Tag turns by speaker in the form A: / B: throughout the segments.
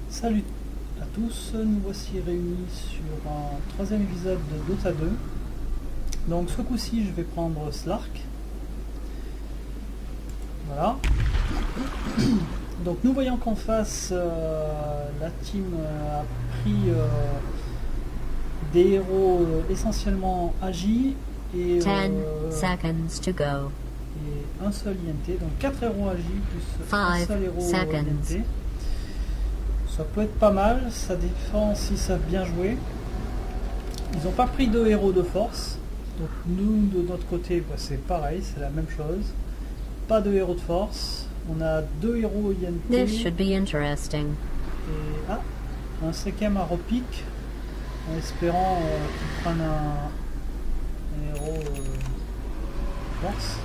A: Salut à tous, nous voici réunis sur un troisième épisode de Dota 2. Donc ce coup-ci je vais prendre Slark. Voilà. Donc nous voyons qu'en face la team a pris des héros essentiellement agi et
B: 10 seconds to go.
A: et un seul INT, donc 4 héros agi plus un
B: 5
A: seul héros
B: seconds.
A: INT. Ça peut être pas mal, ça dépend s'ils savent bien jouer. Ils n'ont pas pris de héros de force. Donc nous de notre côté bah, c'est pareil, c'est la même chose. Pas de héros de force. On a 2 héros INT.
B: This should be interesting.
A: Et un cinquième à repique. En espérant qu'ils prennent un héros force.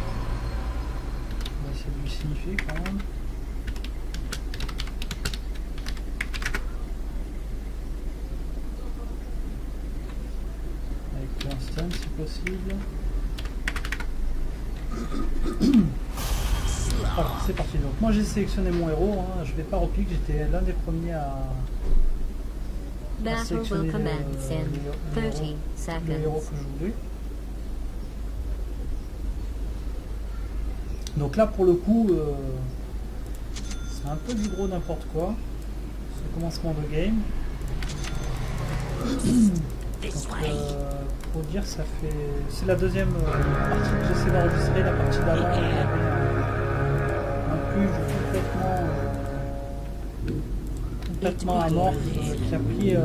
A: On va essayer de lui signifier quand même. Un stun si possible. Alors c'est parti, donc moi j'ai sélectionné mon héros, hein. Je vais pas repique, j'étais l'un des premiers à
B: Battle will
A: sélectionner
B: commence in 30
A: le héros
B: seconds.
A: que je voulais. Donc là pour le coup c'est un peu du gros n'importe quoi, ce commencement de game. Donc, pour dire, ça fait, c'est la deuxième partie que j'essaie d'enregistrer. La partie d'avant, il y avait un puge complètement amorphe qui a pris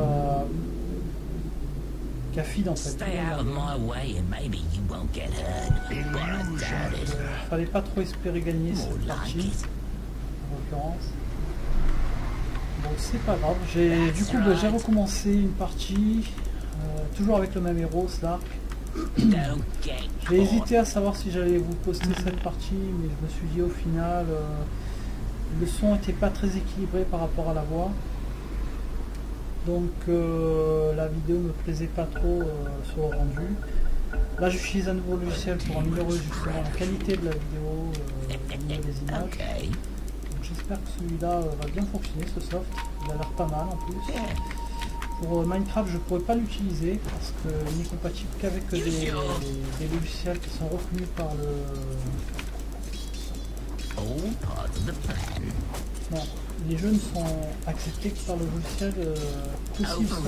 A: qui a feed en fait. Fallait pas trop espérer gagner cette partie en l'occurrence. Bon, c'est pas grave. Du coup, j'ai recommencé une partie. Toujours avec le même héros, Slark. J'ai hésité à savoir si j'allais vous poster cette partie, mais je me suis dit au final, le son n'était pas très équilibré par rapport à la voix. Donc la vidéo me plaisait pas trop sur le rendu. Là j'utilise un nouveau logiciel pour améliorer justement la qualité de la vidéo au niveau des images. Donc j'espère que celui-là va bien fonctionner, ce soft. Il a l'air pas mal en plus. Pour Minecraft, je ne pourrais pas l'utiliser parce qu'il n'est compatible qu'avec des logiciels qui sont reconnus par le... Non, les jeux ne sont acceptés que par le logiciel que s'ils sont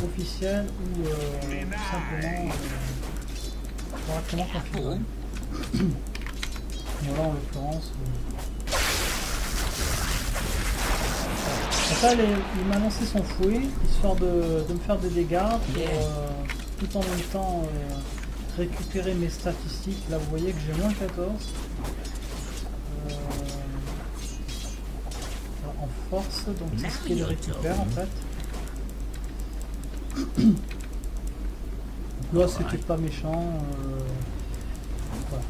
A: officiels ou simplement correctement configurés. Voilà en l'occurrence. Donc là, il m'a lancé son fouet, histoire de me faire des dégâts, pour, tout en même temps récupérer mes statistiques. Là, vous voyez que j'ai moins 14. En force, donc c'est ce qu'il récupère en fait. Donc là, c'était pas méchant. Voilà.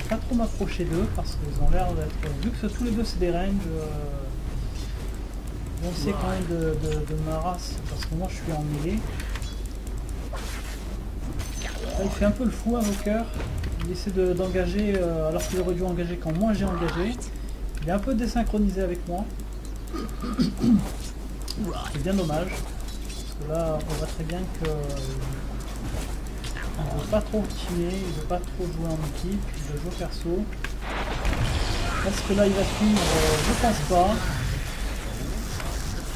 A: Pas trop m'approcher d'eux parce qu'ils ont l'air d'être, vu que tous les deux c'est des ranges, on sait quand même de ma race parce que moi je suis en mêlée. Là, il fait un peu le fou, Invoker. Il essaie d'engager alors qu'il aurait dû engager quand moi j'ai engagé. Il est un peu désynchronisé avec moi. C'est bien dommage. Parce que là, on voit très bien que il ne veut pas trop teamer, il ne veut pas trop jouer en équipe, il veut jouer perso. Est-ce que là il va suivre? Je pense pas.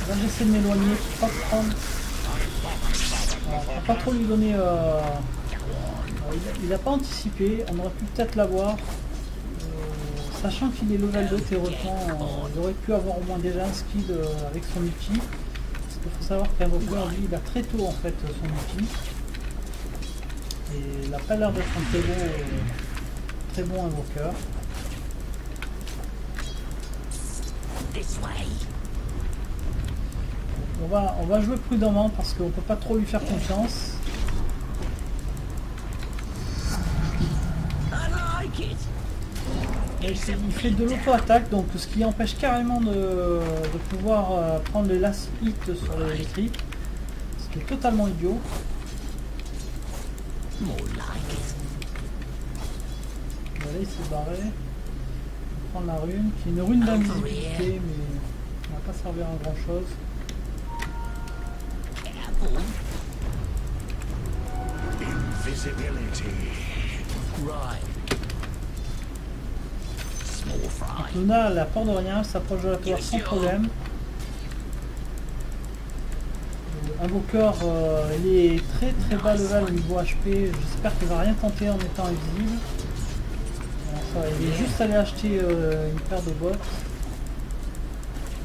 A: Là j'essaie de m'éloigner pour pas prendre. Voilà, pour pas trop lui donner. Il n'a pas anticipé, on aurait pu peut-être l'avoir. Sachant qu'il est level 2 théoriquement, il aurait pu avoir au moins déjà un skill avec son outil. Parce qu'il faut savoir qu'Invoker, lui, il a très tôt en fait son outil. Et il n'a pas l'air d'être un très bon Invoker.
C: This way.
A: On va jouer prudemment parce qu'on peut pas trop lui faire confiance.
C: I like it.
A: Et il fait de l'auto-attaque, donc ce qui empêche carrément de pouvoir prendre les last hits sur les creeps. Ce qui est totalement idiot.
C: More like it.
A: Voilà, il s'est barré. On va prendre la rune, qui est une rune d'invisibilité, mais on va pas servir à grand chose.
C: Careful.
D: Invisibility.
C: Right. Small fry.
A: Luna, elle a peur de rien, elle s'approche de la tour sans problème. Invoker, il est très bas level au niveau HP, j'espère qu'il va rien tenter en étant invisible. Bon, ça, il est juste allé acheter une paire de bottes.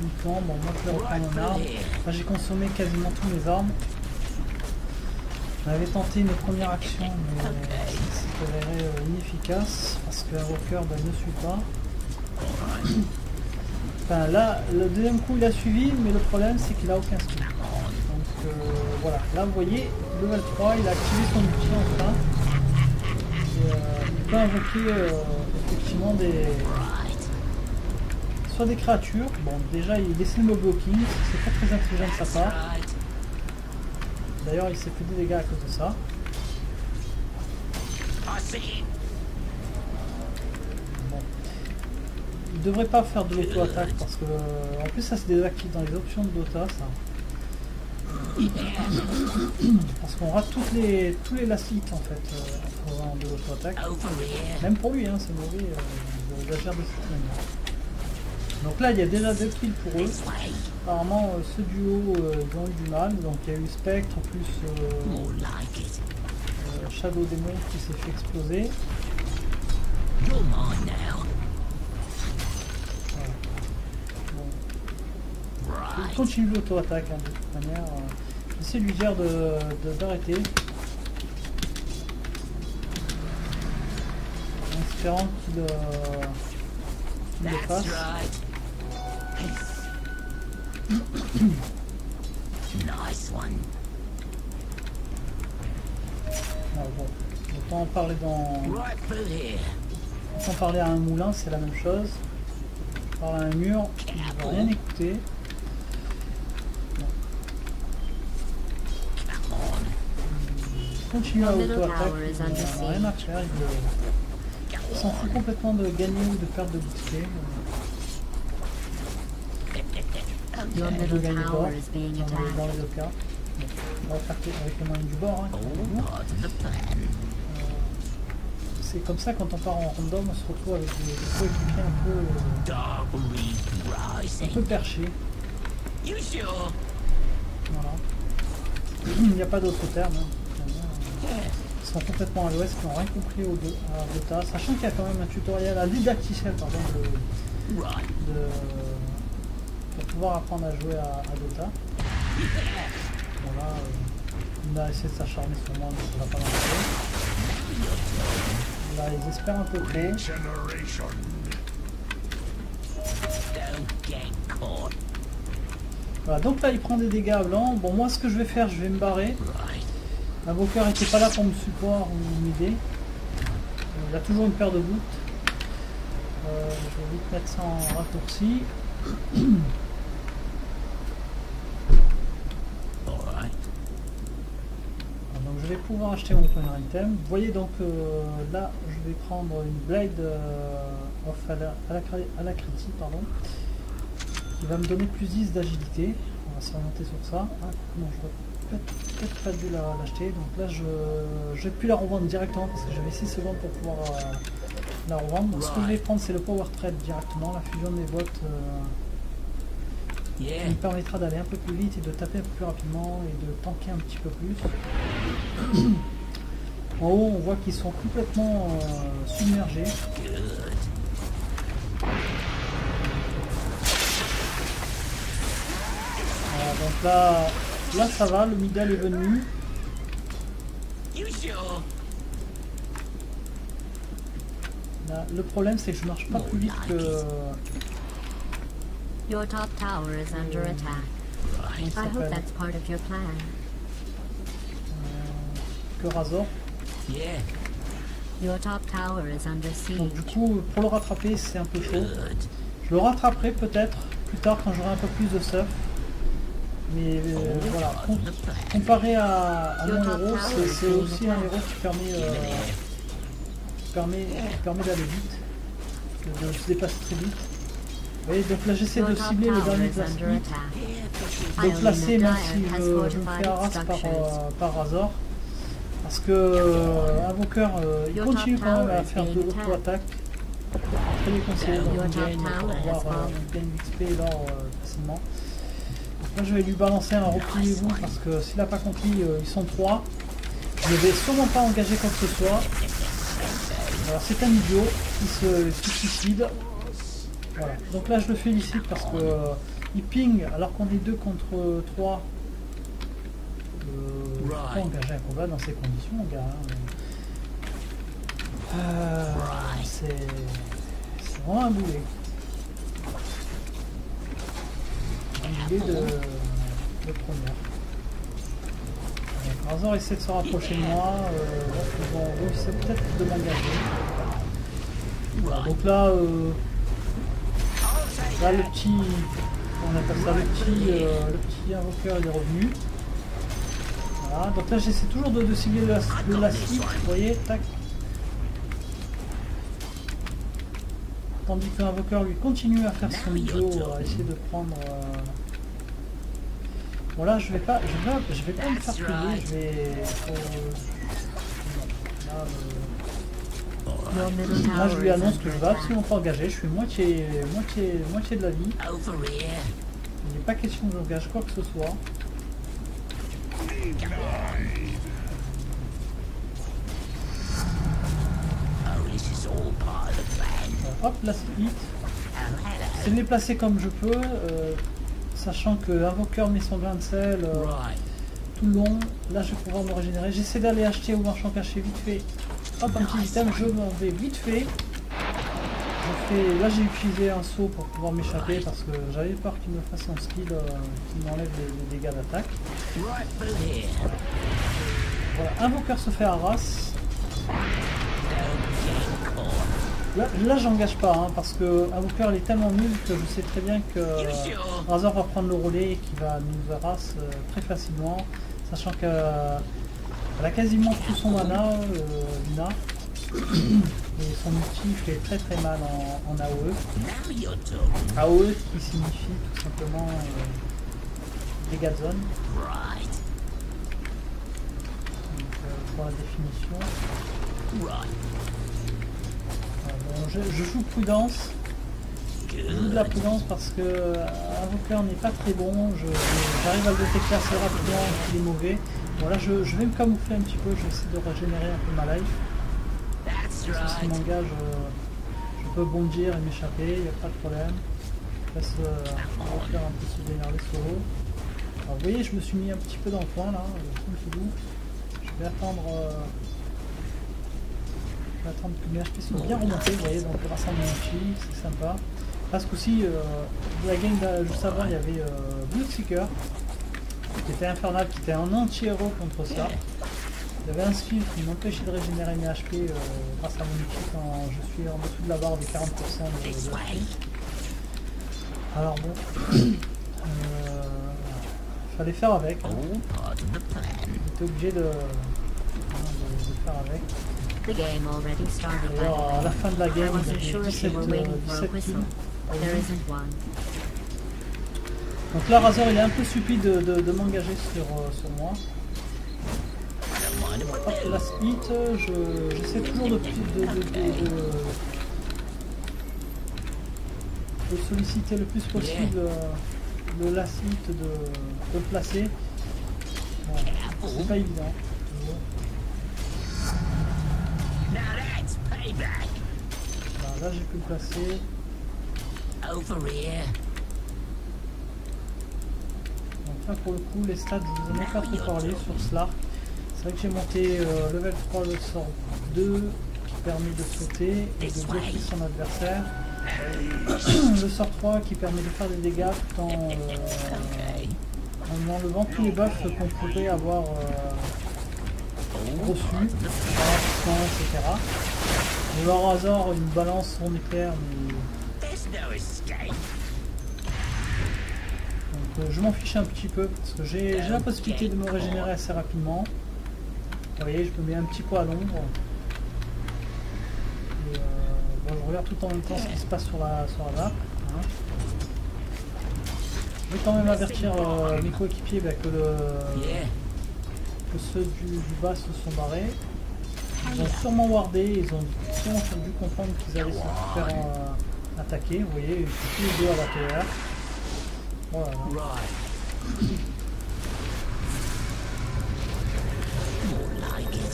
A: Uniquement, bon moi je vais reprendre mon arme. Enfin, j'ai consommé quasiment tous mes armes. J'avais tenté une première action mais c'est avéré inefficace parce que Invoker ne suit pas. Enfin là, le deuxième coup il a suivi mais le problème c'est qu'il a aucun skill. Donc voilà, là vous voyez, level 3, il a activé son outil enfin. Et, il peut invoquer effectivement soit des créatures. Bon déjà il laisse le blocking, c'est pas très intelligent de sa part. D'ailleurs il s'est fait des dégâts à cause de ça. Bon. Il devrait pas faire de l'auto-attaque parce que en plus ça se désactive dans les options de Dota ça. Parce qu'on rate tous les last hits en fait en faisant de l'auto-attaque. Même pour lui, hein, c'est mauvais de agir de cette manière. Donc là il y a déjà 2 kills pour eux. Apparemment ce duo ils ont eu du mal. Donc il y a eu Spectre plus Shadow Demon qui s'est fait exploser. Il continue l'auto-attaque hein, de toute manière. J'essaie de lui dire d'arrêter. En espérant qu'il le fasse.
C: Nice one.
A: Alors bon, autant parler
C: Right through here.
A: autant parler à un moulin, c'est la même chose. Parler à un mur, il ne va rien écouter. Continue à auto-attaque, il n'a rien à faire, il s'en fout complètement de gagner ou de perdre de bouclier.
B: Your
A: Il
B: middle
A: veut gagner
B: tower
A: bord,
B: is being
A: dans
B: attacked.
A: les deux cas. Bon, on va faire avec les moyens du bord. Hein,
C: Part of the plan.
A: c'est comme ça quand on part en random, on se retrouve avec des coéquipiers
C: Darkly
A: un
C: rising.
A: peu perchés.
C: You sure?
A: Voilà. Il n'y a pas d'autre terme. Hein. Ils sont complètement à l'ouest, ils n'ont rien compris à Dota, sachant qu'il y a quand même un tutoriel, un didacticiel pardon,
C: Right.
A: pour pouvoir apprendre à jouer à Dota. Voilà, il a essayé de s'acharner sur moi, mais ça va pas marcher. Là, ils espèrent un peu trop.
D: Regeneration.
C: Don't get caught.
A: Voilà, donc là, il prend des dégâts blancs. Bon, moi, ce que je vais faire, je vais me barrer.
C: Right.
A: L'invoqueur n'était pas là pour me support ou m'aider. Il a toujours une paire de boots. Je vais vite mettre ça en raccourci.
C: Alright.
A: Donc je vais pouvoir acheter mon premier item. Vous voyez donc là je vais prendre une Blade of Alacrity, pardon, qui va me donner plus 10 d'agilité. On va s'orienter sur ça. Ah, non, je n'aurais peut-être pas dû l'acheter. Donc là je vais plus la revendre directement parce que j'avais 6 secondes pour pouvoir la revendre. Donc, ce que je vais prendre c'est le Power Trade directement, la fusion des bottes qui
C: Yeah.
A: me permettra d'aller un peu plus vite et de taper un peu plus rapidement et de tanker un petit peu plus. En haut, on voit qu'ils sont complètement submergés.
C: Good.
A: Voilà, donc là ça va, le middle est venu.
C: You sure?
A: Là, le problème c'est que je marche pas plus vite que
B: Your top tower is under attack.
A: Comment il
B: I hope
A: s'appelle
B: that's part of your plan.
A: Que Razor.
C: Yeah.
B: Your top tower is under
A: Donc du
B: siege.
A: coup, pour le rattraper, c'est un peu chaud.
C: Good.
A: Je le rattraperai peut-être plus tard quand j'aurai un peu plus de stuff. Mais voilà, comparé à mon héros, c'est aussi un héros qui permet d'aller vite, de se dépasser très vite. Vous voyez, donc là j'essaie de
B: Your top
A: cibler le
B: tower
A: dernier
B: is
A: class
B: under
A: hit,
B: attack.
A: de le placer même
B: Dire
A: si
B: has
A: je me
B: fortified
A: fais harass
B: structures.
A: par Razor. Parce que Invoker, il continue quand même à faire de l'auto-attaque. Très déconseillé dans une game pour pouvoir gagner d'XP lors facilement. Moi je vais lui balancer un repliez-vous parce que s'il n'a pas compris, ils sont 3. Je ne vais sûrement pas engager quoi que ce soit. Alors c'est un idiot qui se suicide. Voilà. Donc là je le félicite parce que il ping alors qu'on est 2 contre 3. Faut engager un combat dans ces conditions, gars. C'est vraiment un boulet. Un boulet de première. Donc, Razor essaie de se rapprocher de moi. Donc ils vont réussir peut-être de m'engager. Voilà, donc là, là le petit, on appelle ça le petit invoqueur il est revenu. Voilà, donc là j'essaie toujours de cibler la cible, vous voyez, tac. Tandis que l'invoqueur lui continue à faire son idiot, à essayer de prendre... Bon là je vais pas me faire payer, je vais... Là je lui annonce que je vais absolument pas engager, je suis moitié de la vie.
C: Over here.
A: Il n'est pas question que j'engage quoi que ce soit.
C: Oh, this is all part of the plan.
A: Hop, la hit.
C: Oh, hello.
A: C'est de les placer comme je peux, sachant que l'invoqueur met son grain de sel
C: Right.
A: tout le long. Là je vais pouvoir me régénérer. J'essaie d'aller acheter au marchand caché vite fait. Hop, un petit item, je m'en vais vite fait. Là j'ai utilisé un saut pour pouvoir m'échapper parce que j'avais peur qu'il me fasse un skill qui m'enlève les dégâts d'attaque.
C: Right through here.
A: Voilà, invoqueur se fait harass.
C: Don't get caught.
A: Là j'engage pas hein, parce que invoqueur il est tellement nul que je sais très bien que Razor va prendre le relais et qu'il va nous harass très facilement, sachant qu'elle a quasiment tout son mana, Luna. Et son outil fait très très mal en AOE.
C: Now you're talking.
A: AOE qui signifie tout simplement dégâts de zone.
C: Right.
A: Donc, pour la définition.
C: Right.
A: Bon, je joue prudence. Je joue de la prudence parce que Invoker n'est pas très bon. J'arrive à le détecter assez rapidement qu'il est mauvais. Voilà, je vais me camoufler un petit peu. Je vais essayer de régénérer un peu ma life.
C: That's
A: Si
C: right.
A: m'engage, je peux bondir et m'échapper, il n'y a pas de problème. Je laisse Invoker un peu se démerder solo. Alors, vous voyez, je me suis mis un petit peu dans le coin là, tout doux. Je vais attendre. Je vais attendre que mes HP soient bien remontés, vous voyez, donc grâce à mon outil, c'est sympa. Parce qu'aussi, la game juste avant, il y avait Bloodseeker, qui était infernal, qui était un anti-héros contre ça. Il y avait un skill qui m'empêchait de régénérer mes HP grâce à mon outil quand je suis en dessous de la barre des 40% de
C: This way.
A: HP. Alors bon, fallait faire avec, hein.
C: All part of the plan.
A: J'étais obligé de faire avec.
B: The game already started by
A: D'ailleurs, à la
B: the
A: fin de la
B: way. I
A: game,
B: wasn't
A: il y
B: sure
A: avait
B: if you
A: 17
B: were waiting for a
A: 17
B: whistle.
A: kills.
B: There isn't one.
A: Donc là, Razor, il est un peu stupide de m'engager sur moi.
C: Don't mind if I
A: Hop,
C: do.
A: last hit, j'essaie toujours de solliciter le plus possible le last hit, de le placer. Bon, c'est pas évident.
C: Now that's payback.
A: Voilà, là, j'ai pu le placer.
C: Over here.
A: Donc là, pour le coup, les stats, je vous en ai pas trop parlé sur Slark. C'est vrai que j'ai monté level 3 le sort 2 qui permet de sauter et de bloquer son adversaire. Le sort 3 qui permet de faire des dégâts tout en enlevant tous les buffs qu'on pourrait avoir reçus, etc. Le Razor, il balance son éclair, mais...
C: There's no escape.
A: Donc je m'en fiche un petit peu parce que j'ai la possibilité de me régénérer assez rapidement. Vous voyez, je me mets un petit peu à l'ombre. Et bon, je regarde tout en même temps ce qui se passe sur la map. Hein. Je vais quand même avertir mes coéquipiers que ceux du bas se sont barrés. Ils ont sûrement wardé, ils ont sûrement dû comprendre qu'ils allaient se faire attaquer. Vous voyez, ils sont tous les deux à l'intérieur. Voilà.
C: More like it.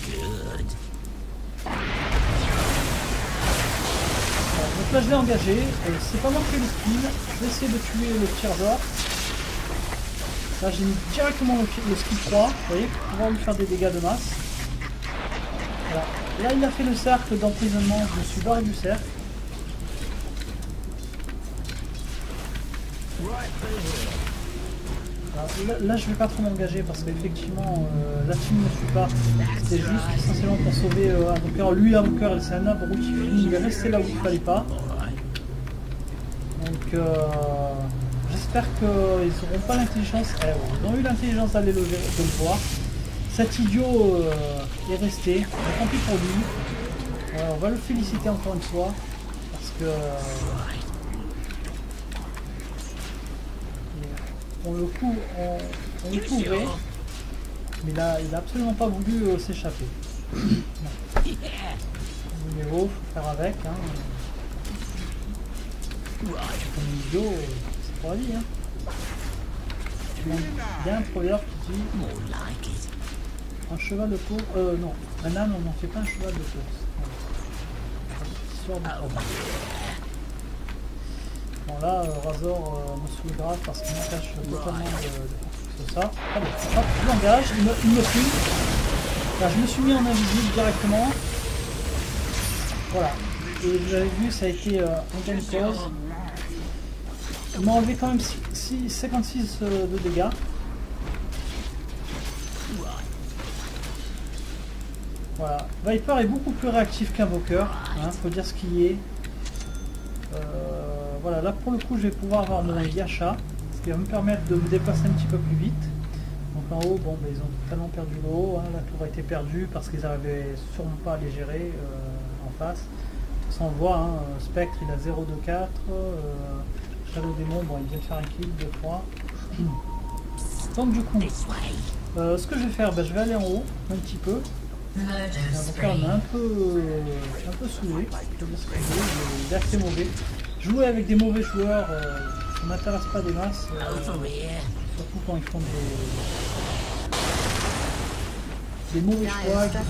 C: Good.
A: Donc là je l'ai engagé, c'est pas moi qui ai le skill, je vais essayer de tuer le charger. Là j'ai mis directement le skill 3, vous voyez, pour pouvoir lui faire des dégâts de masse. Voilà. Là il a fait le cercle d'emprisonnement, je me suis barré du cercle. Là je vais pas trop m'engager parce qu'effectivement la team ne suit pas. C'est juste essentiellement pour sauver Invoker. Lui Invoker c'est un abruti, il est resté là où il fallait pas. Donc j'espère qu'ils n'auront pas l'intelligence. Ils ont eu l'intelligence d'aller de le voir. Cet idiot est resté, mais tant pis pour lui. On va le féliciter encore une fois parce que on le couvrait, mais là il a absolument pas voulu s'échapper. Mais bon, faut faire avec. Hein. Comme idiot, c'est pas dit. Hein. Il y a un proverbe qui dit
C: More like it.
A: un cheval de course. Non, un âne, on n'en fait pas un cheval de course. Histoire de combat. Bon là, Razor me saoule grave parce qu'il m'empêche totalement de ça. Allez, hop, je l'engage, il me fuit. Là, je me suis mis en invisible directement. Voilà. Et vous avez vu, ça a été un gain cause. Il m'a enlevé quand même 56 de dégâts. Voilà. Viper est beaucoup plus réactif qu'Invoker, hein, faut dire ce qu'il est. Voilà, là pour le coup je vais pouvoir avoir mon Yasha, ce qui va me permettre de me déplacer un petit peu plus vite. Donc en haut, bon, ils ont totalement perdu le haut, hein, la tour a été perdue parce qu'ils n'arrivaient sûrement pas à les gérer en face. Ça on voit, hein, Spectre il a 0, 2, 4, Shadow Démon, bon il vient de faire un kill 2 fois. Donc du coup, ce que je vais faire, je vais aller en haut un petit peu. L'Invoker m'a un peu saoulé, il est assez mauvais. Jouer avec des mauvais joueurs, ça m'intéresse pas des masses, surtout quand ils font des mauvais choix, qui se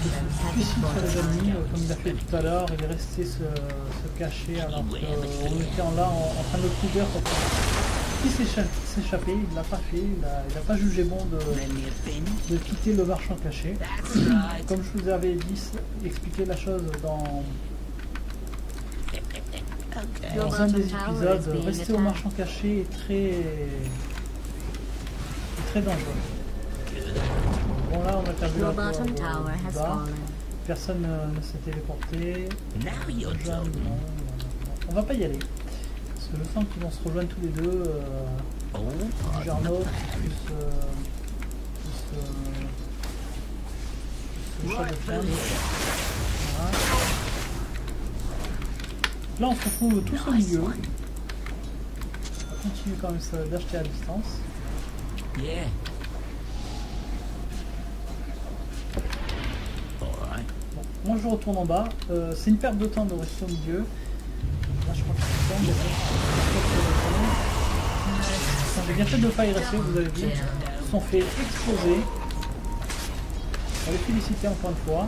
A: suicident sur les ennemis, comme il a fait tout à l'heure, il est resté se cacher alors qu'on était là en train de le couvrir pour s'échapper, il l'a pas fait, il n'a pas jugé bon de quitter le marchand caché. Comme je vous avais expliqué la chose dans un des épisodes, rester au marchand caché est très dangereux. Bon là on a perdu la tour du bas, personne ne s'est téléporté, on va pas y aller. Parce que je sens qu'ils vont se rejoindre tous les deux, Juggernaut plus le chat de ferme. Voilà. Là on se retrouve tous au milieu. On va continuer quand même d'acheter à distance.
C: Yeah. Alright.
A: Bon, moi je retourne en bas. C'est une perte de temps de rester au milieu. Là je crois que c'est bon. J'ai bien fait de ne pas y rester, vous avez vu. Ils se sont fait exploser. On va les féliciter encore une fois.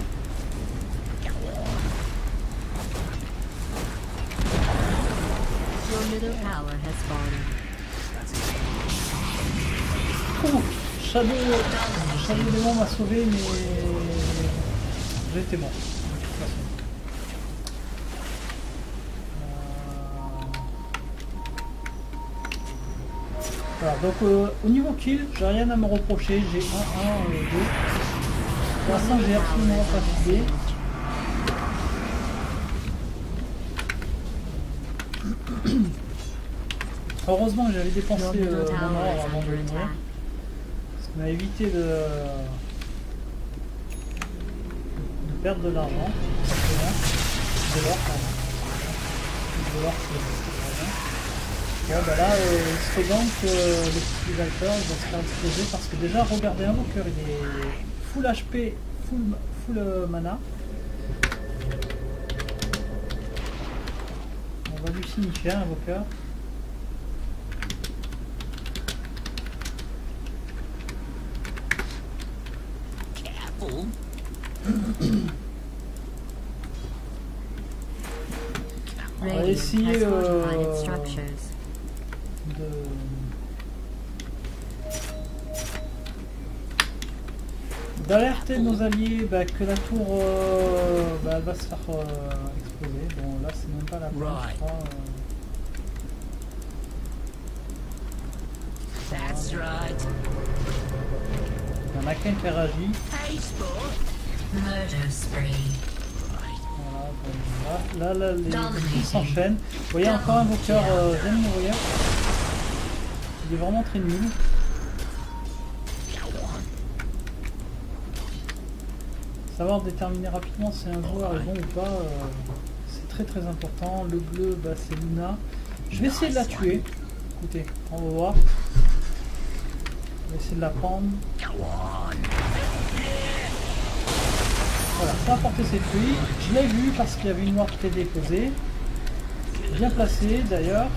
B: Your middle tower has fallen.
A: Oh, Shadow Demon m'a sauvé, mais j'étais mort. De toute façon. Voilà, donc au niveau kill, j'ai rien à me reprocher. J'ai 1, 2. Pour l'instant, j'ai absolument pas fatigué. Heureusement que j'avais dépensé
B: Your middle
A: mon
B: tower
A: or
B: is
A: avant de
B: under
A: mourir.
B: attack.
A: Ça m'a évité de perdre de l'argent. De l'or, pardon. De l'or, c'est bien. Bon, bah là, il serait donc que le petit Viper va se faire exploser parce que déjà, regardez, Invoker, il est full HP, full mana. On va lui signifier, Invoker.
C: Careful.
A: On va
B: Radiant
A: essayer
B: has fortified its structures.
A: d'alerter nos alliés que la tour elle va se faire exploser. Bon là c'est même pas la peine, je crois.
C: That's right.
A: Il y en a qu'un qui a réagi.
C: Hey, sport.
B: Murder spree.
A: Voilà, bon, là les coups s'enchaînent. Vous voyez encore un Invoker vient de mourir. Il est vraiment très nul. Savoir déterminer rapidement si un joueur est bon ou pas, c'est très important. Le bleu, c'est Luna. Je vais essayer de la tuer. Écoutez, on va voir. On va essayer de la prendre. Voilà, ça a porté ses fruits. Je l'ai vu parce qu'il y avait une noire qui était déposée. Bien placée d'ailleurs.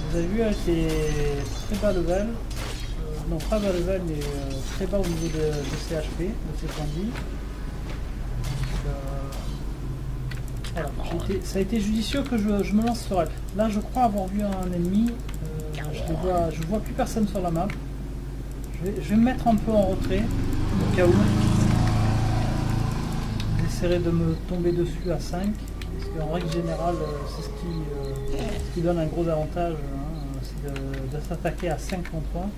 A: Vous avez vu, elle était très bas level. Non, pas bas level, mais très bas au niveau de CHP, de ses points de vie. Voilà, ça a été judicieux que je me lance sur elle. Là, je crois avoir vu un ennemi. Je vois plus personne sur la map. Je vais me mettre un peu en retrait, au cas où. J'essaierai de me tomber dessus à 5. Parce qu'en règle générale, c'est ce qui donne un gros avantage. Hein, c'est de s'attaquer à 5 contre 1. Vous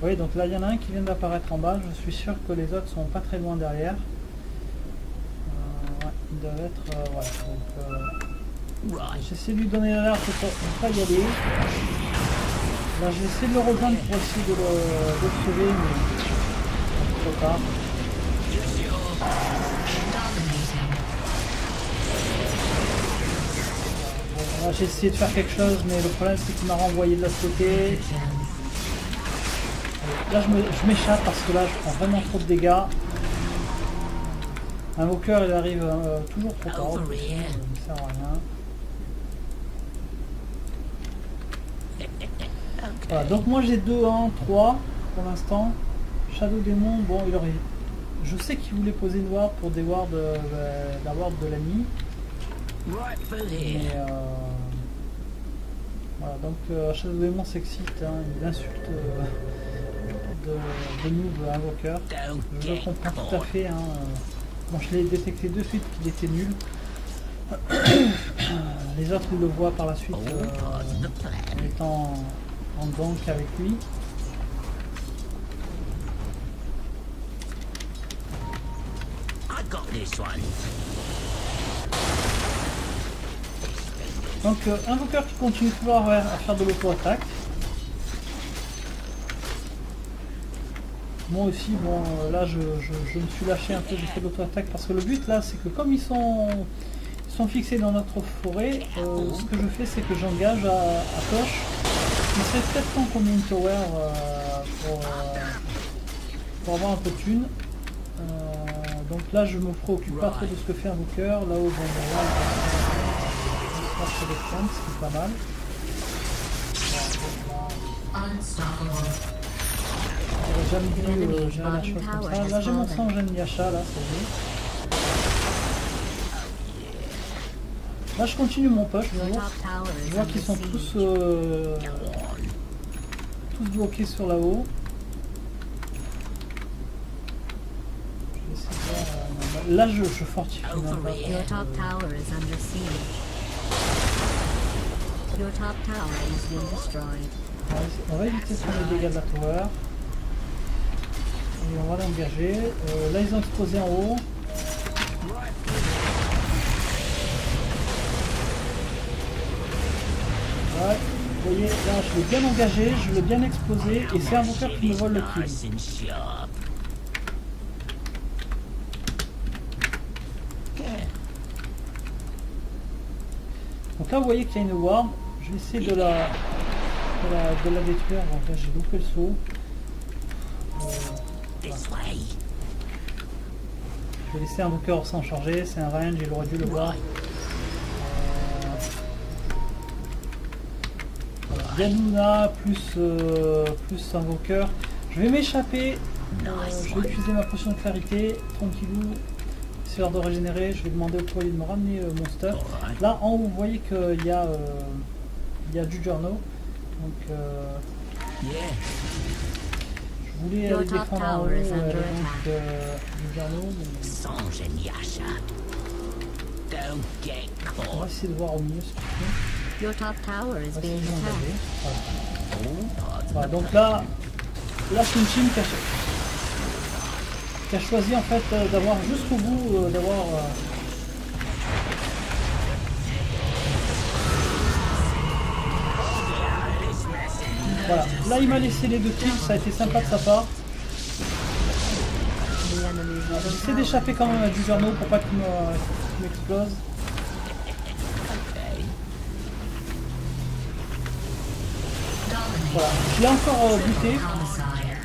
A: voyez, donc là, il y en a un qui vient d'apparaître en bas. Je suis sûr que les autres sont pas très loin derrière. Il doit être... j'essaie de lui donner l'alerte pour ne pas y aller. Là j'ai essayé de le rejoindre pour essayer de le sauver, mais trop tard. Là j'ai essayé de faire quelque chose, mais le problème c'est qu'il m'a renvoyé de l'autre côté. Là je m'échappe parce que là je prends vraiment trop de dégâts. Invoker il arrive toujours trop tard, il ne sert à rien. Voilà, donc moi j'ai 2, 1, 3 pour l'instant. Shadow Demon, bon il aurait... Je sais qu'il voulait poser une ward pour des wards, la ward de l'ami. Mais voilà, donc Shadow Demon s'excite, hein, il insulte de noob Invoker. Je le comprends tout à fait. Hein, bon, je l'ai détecté de suite qu'il était nul. Les autres ils le voient par la suite en étant en gank avec lui. Donc Invoker qui continue toujours à faire de l'auto-attaque. Moi aussi, bon là je me suis lâché un peu, j'ai fait de l'auto-attaque parce que le but là c'est que comme ils sont fixés dans notre forêt, ce que je fais c'est que j'engage à poche. Il serait peut-être temps qu'on ait une tower pour avoir un peu de thunes. Donc là je me préoccupe pas trop de ce que fait Invoker. Là-haut, bon, là, ce qui est pas mal. J'aurais jamais dû gérer la chose comme ça. Là j'ai mon sang Gen Yasha, là c'est bon. Là je continue mon push, je vois qu'ils sont tous bloqués sur là-haut. là je fortifie.
C: Over here.
B: Your top tower is under siege. Your top tower has been destroyed.
A: On va éviter sur les dégâts de la tower. Et on va l'engager. Là ils ont explosé en haut. Ouais, vous voyez, là je l'ai bien engagé, je l'ai bien explosé et c'est un invoqueur qui me vole le kill.
C: Nice and sharp.
A: Donc là vous voyez qu'il y a une ward. Je vais essayer de la détruire. Donc là j'ai loupé le saut.
C: This way.
A: Je vais laisser un invoqueur s'en charger, c'est un range, il aurait dû le voir. Yanuna plus invoqueur. Je vais m'échapper. Je vais utiliser ma potion de clarité. Tranquillou. Histoire de régénérer. Je vais demander au courrier de me ramener Monster. Là en haut vous voyez qu'il y a du journal. Donc
C: Yeah.
A: je voulais aller défendre en haut du journal.
C: Songe and Yasha. Don't get
A: On va
C: caught.
A: essayer de voir au milieu ce qu'il fait.
B: Your top tower is
A: On va essayer
B: being
A: de l'engager.
B: attacked.
A: Voilà.
C: All parts
A: Voilà, donc là c'est une team qui a choisi en fait d'avoir jusqu'au bout, d'avoir voilà. Là il m'a laissé les deux kills, ça a été sympa de sa part.
B: The enemy's middle
A: J'essaie
B: tower
A: d'échapper quand même à du journal pour pas qu'il m'explose. Voilà, je l'ai encore buté.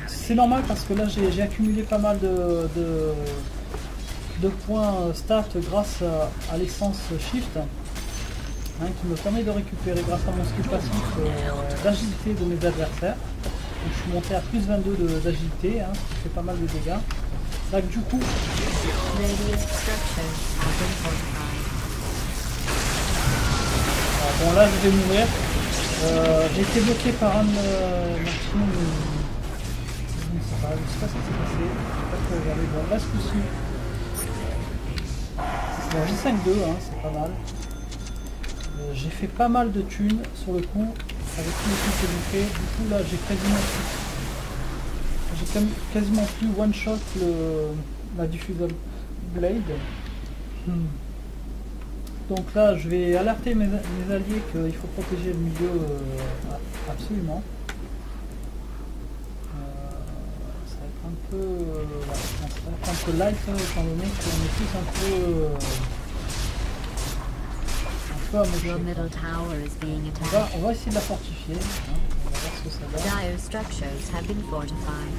A: C'est normal parce que là j'ai accumulé pas mal de points stats grâce à l'essence shift qui me permet de récupérer grâce à mon skill passif d'agilité de mes adversaires. Donc, je suis monté à plus 22 d'agilité, ce qui fait pas mal de dégâts. Là du coup,
B: radiant structures have been fortified.
A: bon là je vais mourir. J'ai été bloqué par un Martin. Je ne sais pas ce qui s'est passé. Je sais pas trop regarder. Bon, là ce coup-ci. Bon, j'ai 5-2, c'est pas mal. J'ai fait pas mal de thunes sur le coup avec tous les trucs que j'ai fait. Du coup là j'ai quasiment plus one shot la diffusable blade. Donc là, je vais alerter mes alliés qu'il faut protéger le milieu absolument. Ça va être un peu, ça va être un peu light étant donné qu'on est tous un peu amochés.
B: Your middle tower is being attacked.
A: On va essayer de la fortifier. On va voir ce que ça donne.
B: Dire structures have been fortified.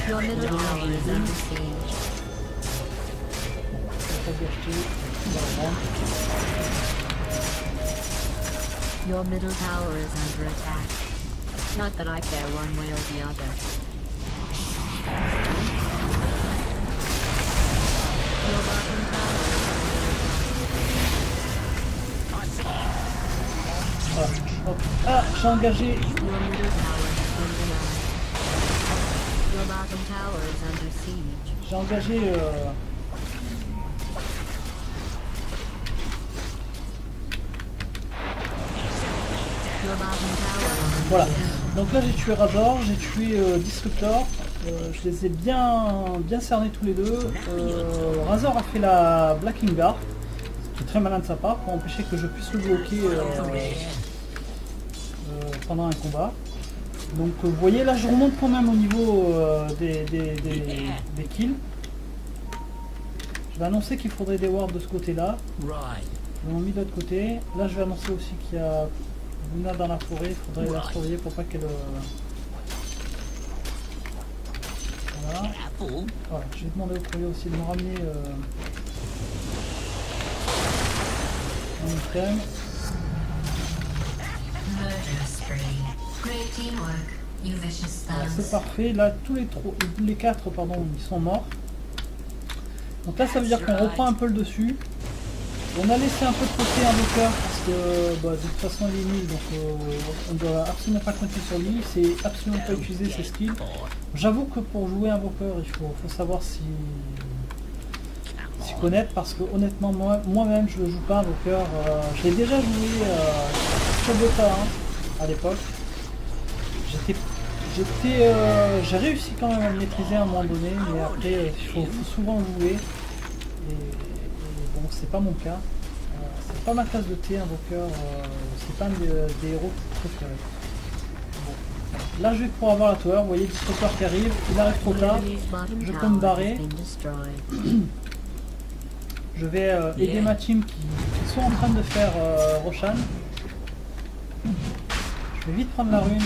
B: Your middle tower is under siege. Your middle tower is under attack. Not that I care one way or the other. Your bottom tower
A: Voilà. Hop. Ah, j'ai engagé.
B: your middle tower has been denied. Your bottom tower is under siege.
A: J'ai engagé.
B: Your bottom tower
A: Voilà. Donc là j'ai tué Razor, j'ai tué Disruptor. Je les ai bien cernés tous les deux. Razor a fait la Blacking Guard, ce qui est très malin de sa part pour empêcher que je puisse le bloquer pendant un combat. Donc vous voyez là je remonte quand même au niveau des kills. Je vais annoncer qu'il faudrait des wards de ce côté là.
C: right.
A: Ils l'ont mis de l'autre côté. Là je vais annoncer aussi qu'il y a Luna dans la forêt, il faudrait la surveiller pour pas qu'elle... Voilà.
C: Careful.
A: Voilà. Je vais demander au courrier aussi de me ramener un item.
B: Murder spree. Great teamwork, you vicious
A: Voilà, c'est
B: thugs.
A: parfait. Là tous les quatre pardon, ils sont morts. Donc là ça veut dire qu'on reprend un peu le dessus. On a laissé un peu de côté un invoqueur parce que bah, de toute façon il est nul, donc on ne doit absolument pas compter sur lui, c'est absolument pas utiliser ses skills. J'avoue que pour jouer invoqueur, il faut savoir s'y connaître, parce que honnêtement moi-même je ne joue pas invoqueur. Je l'ai déjà joué sur Dota 1 à l'époque. J'ai réussi quand même à le maîtriser à un moment donné, mais après il faut souvent jouer. Et bon, c'est pas mon cas. C'est pas ma classe de thé, invoqueur. C'est pas un des héros préférés. Bon. Là, je vais pouvoir avoir la tower. Vous voyez, le disrupteur qui arrive. Il arrive trop tard. Je peux me barrer. Je vais aider ma team qui sont en train de faire Roshan. Je vais vite prendre la rune.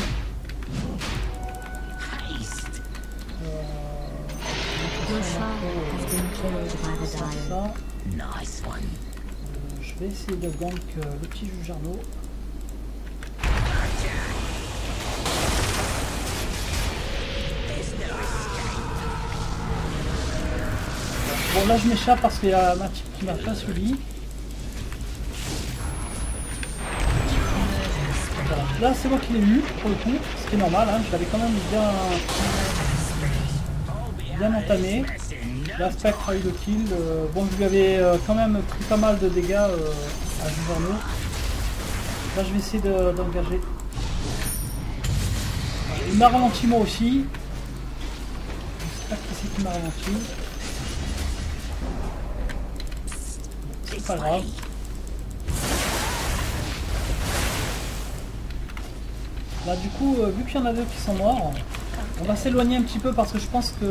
A: Ça.
C: Nice one.
A: Je vais essayer de gank le petit Jugerno. Bon, là je m'échappe parce qu'il y a ma team qui m'a pas suivi. Voilà. Là c'est moi qui l'ai eu pour le coup, ce qui est normal, hein. Je l'avais quand même bien entamé. Là, Spectre a eu le kill. Bon, je lui avais quand même pris pas mal de dégâts à Jugerno. Là, je vais essayer d'engager. Il m'a ralenti moi aussi. Je sais pas qui c'est qui m'a ralenti. C'est pas grave. Là, du coup, vu qu'il y en a deux qui sont morts, on va s'éloigner un petit peu parce que je pense que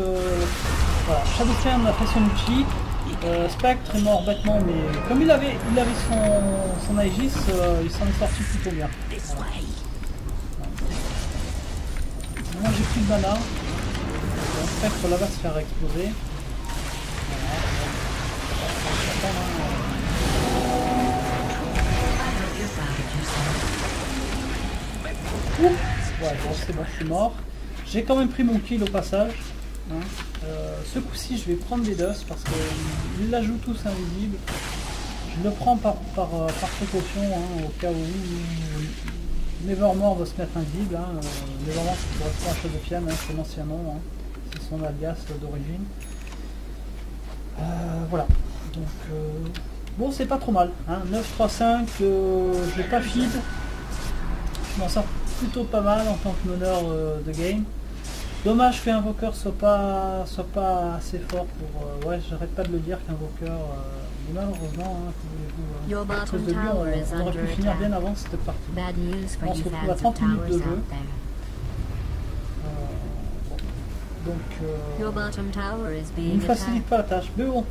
A: voilà, Shadowcairn a fait son outil. Spectre est mort bêtement, mais comme il avait son Aegis, il s'en est sorti plutôt bien. Voilà. Moi j'ai plus de mana. Spectre là va se faire exploser. Voilà. Ouais, bon, c'est bon, je suis mort. J'ai quand même pris mon kill au passage. Hein. Ce coup-ci, je vais prendre des dust parce qu'ils la jouent tous invisibles. Je le prends par précaution, hein, au cas où Nevermore va se mettre invisible. Hein. Nevermore, qui correspond à Shadowcairn, hein, c'est l'ancien nom, hein. C'est son alias d'origine. Voilà. Donc, bon, c'est pas trop mal. Hein. 9-3-5, je l'ai pas feed. Je m'en sors plutôt pas mal en tant que meneur de game. Dommage qu'Invoker soit pas assez fort pour... ouais, j'arrête pas de le dire qu'Invoker... mais malheureusement, hein,
B: Your
A: à cause
B: bottom
A: de lui,
B: tower is
A: on aurait pu
B: under
A: finir bien
B: attack.
A: avant cette partie.
B: Bad news for
A: On se
B: you
A: retrouve à
B: fans
A: 30
B: of
A: minutes de
B: towers
A: jeu.
B: out there.
A: Donc,
B: Your bottom tower is
A: il ne
B: being
A: facilite
B: attacked.
A: pas la tâche. Mais bon,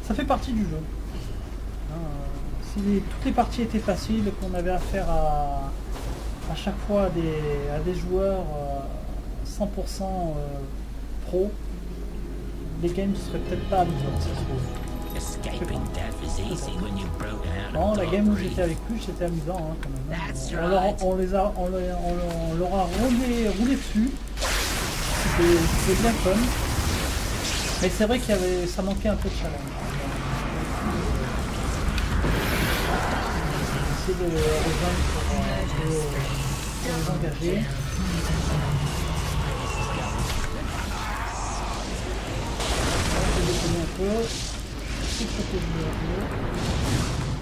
A: ça fait partie du jeu. Si toutes les parties étaient faciles, qu'on avait affaire à chaque fois à des joueurs 100% pro, les games ne seraient peut-être pas amusants.
C: Escaping death is easy when you've broken out
A: Non,
C: of
A: la game où
C: robbery.
A: j'étais avec lui, c'était amusant hein, quand même.
C: That's
A: On
C: right.
A: leur a roulé dessus. C'était bien fun. Mais c'est vrai ça manquait un peu de challenge. J'ai essayé de les rejoindre pour les engager. Je vais déconner un peu.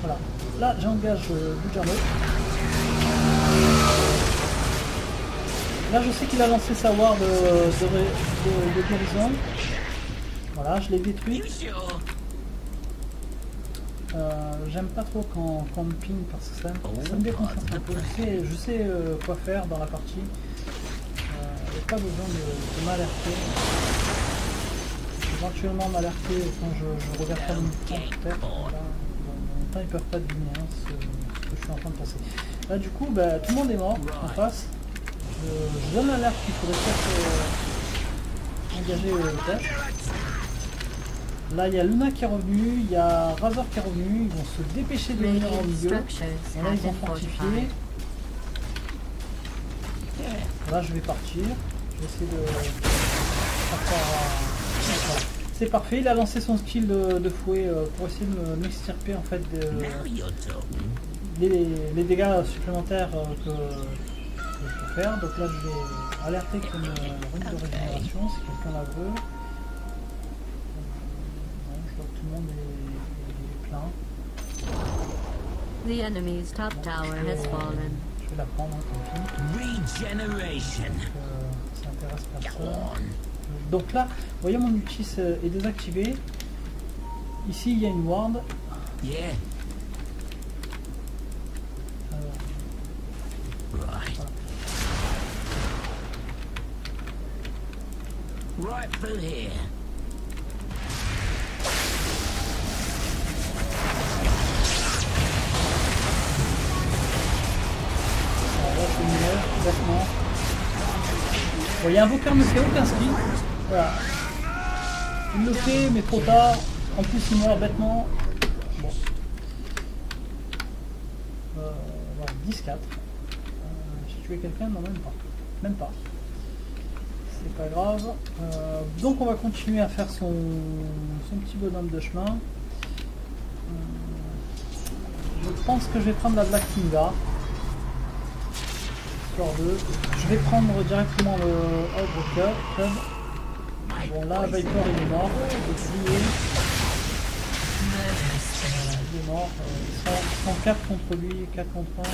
A: Voilà. Là, j'engage Jugerno. Là, je sais qu'il a lancé sa ward de guérison. Voilà, je l'ai détruit.
C: You sure?
A: J'aime pas trop quand on me ping parce que ça me déconcentre un peu. Je sais quoi faire dans la partie. Il n'y a pas besoin de m'alerter. Éventuellement m'alerter quand je regarde pas mon temps peut-être. Voilà. En même temps ils peuvent pas deviner hein, ce que je suis en train de passer. Là du coup bah, tout le monde est mort en face. Je donne l'alerte qu'il faudrait peut-être engager le test. Là il y a Luna qui est revenu, il y a Razor qui est revenu, ils vont se dépêcher de venir au
B: Radiant
A: milieu.
B: structures
A: Là
B: have
A: ils ont
B: been
A: fortifié.
B: fortified.
A: Là je vais partir. Je vais essayer de... Voilà. C'est parfait, il a lancé son skill de fouet pour essayer de m'extirper en fait
C: Now you're talking.
A: les dégâts supplémentaires que je peux faire. Donc là je vais alerter qu'il y a une rune de régénération si quelqu'un la veut. Non, je vois que tout le monde est plein.
B: The enemy's top tower has fallen.
A: Je vais la prendre, hein, tant pis.
C: Regeneration.
A: Ça intéresse
C: Go
A: personne.
C: on.
A: Donc là, vous voyez mon ultis est désactivé. Ici il y a une ward.
C: Yeah. Right. Rightful here.
A: Là je suis mineur, bêtement. Vous voyez, invoqueur ne fait aucun skill. Voilà. Il le fait, mais trop tard. En plus il meurt bêtement. Bon. Voilà, 10-4. J'ai tué quelqu'un? Non, même pas. Même pas. C'est pas grave. Donc on va continuer à faire son petit bonhomme de chemin. Je pense que je vais prendre la Black Kinga. Histoire de... Je vais prendre directement le Ogre Club. Bon là, Viper il est mort. Il est mort. 104 contre lui, 4 contre 1. Vous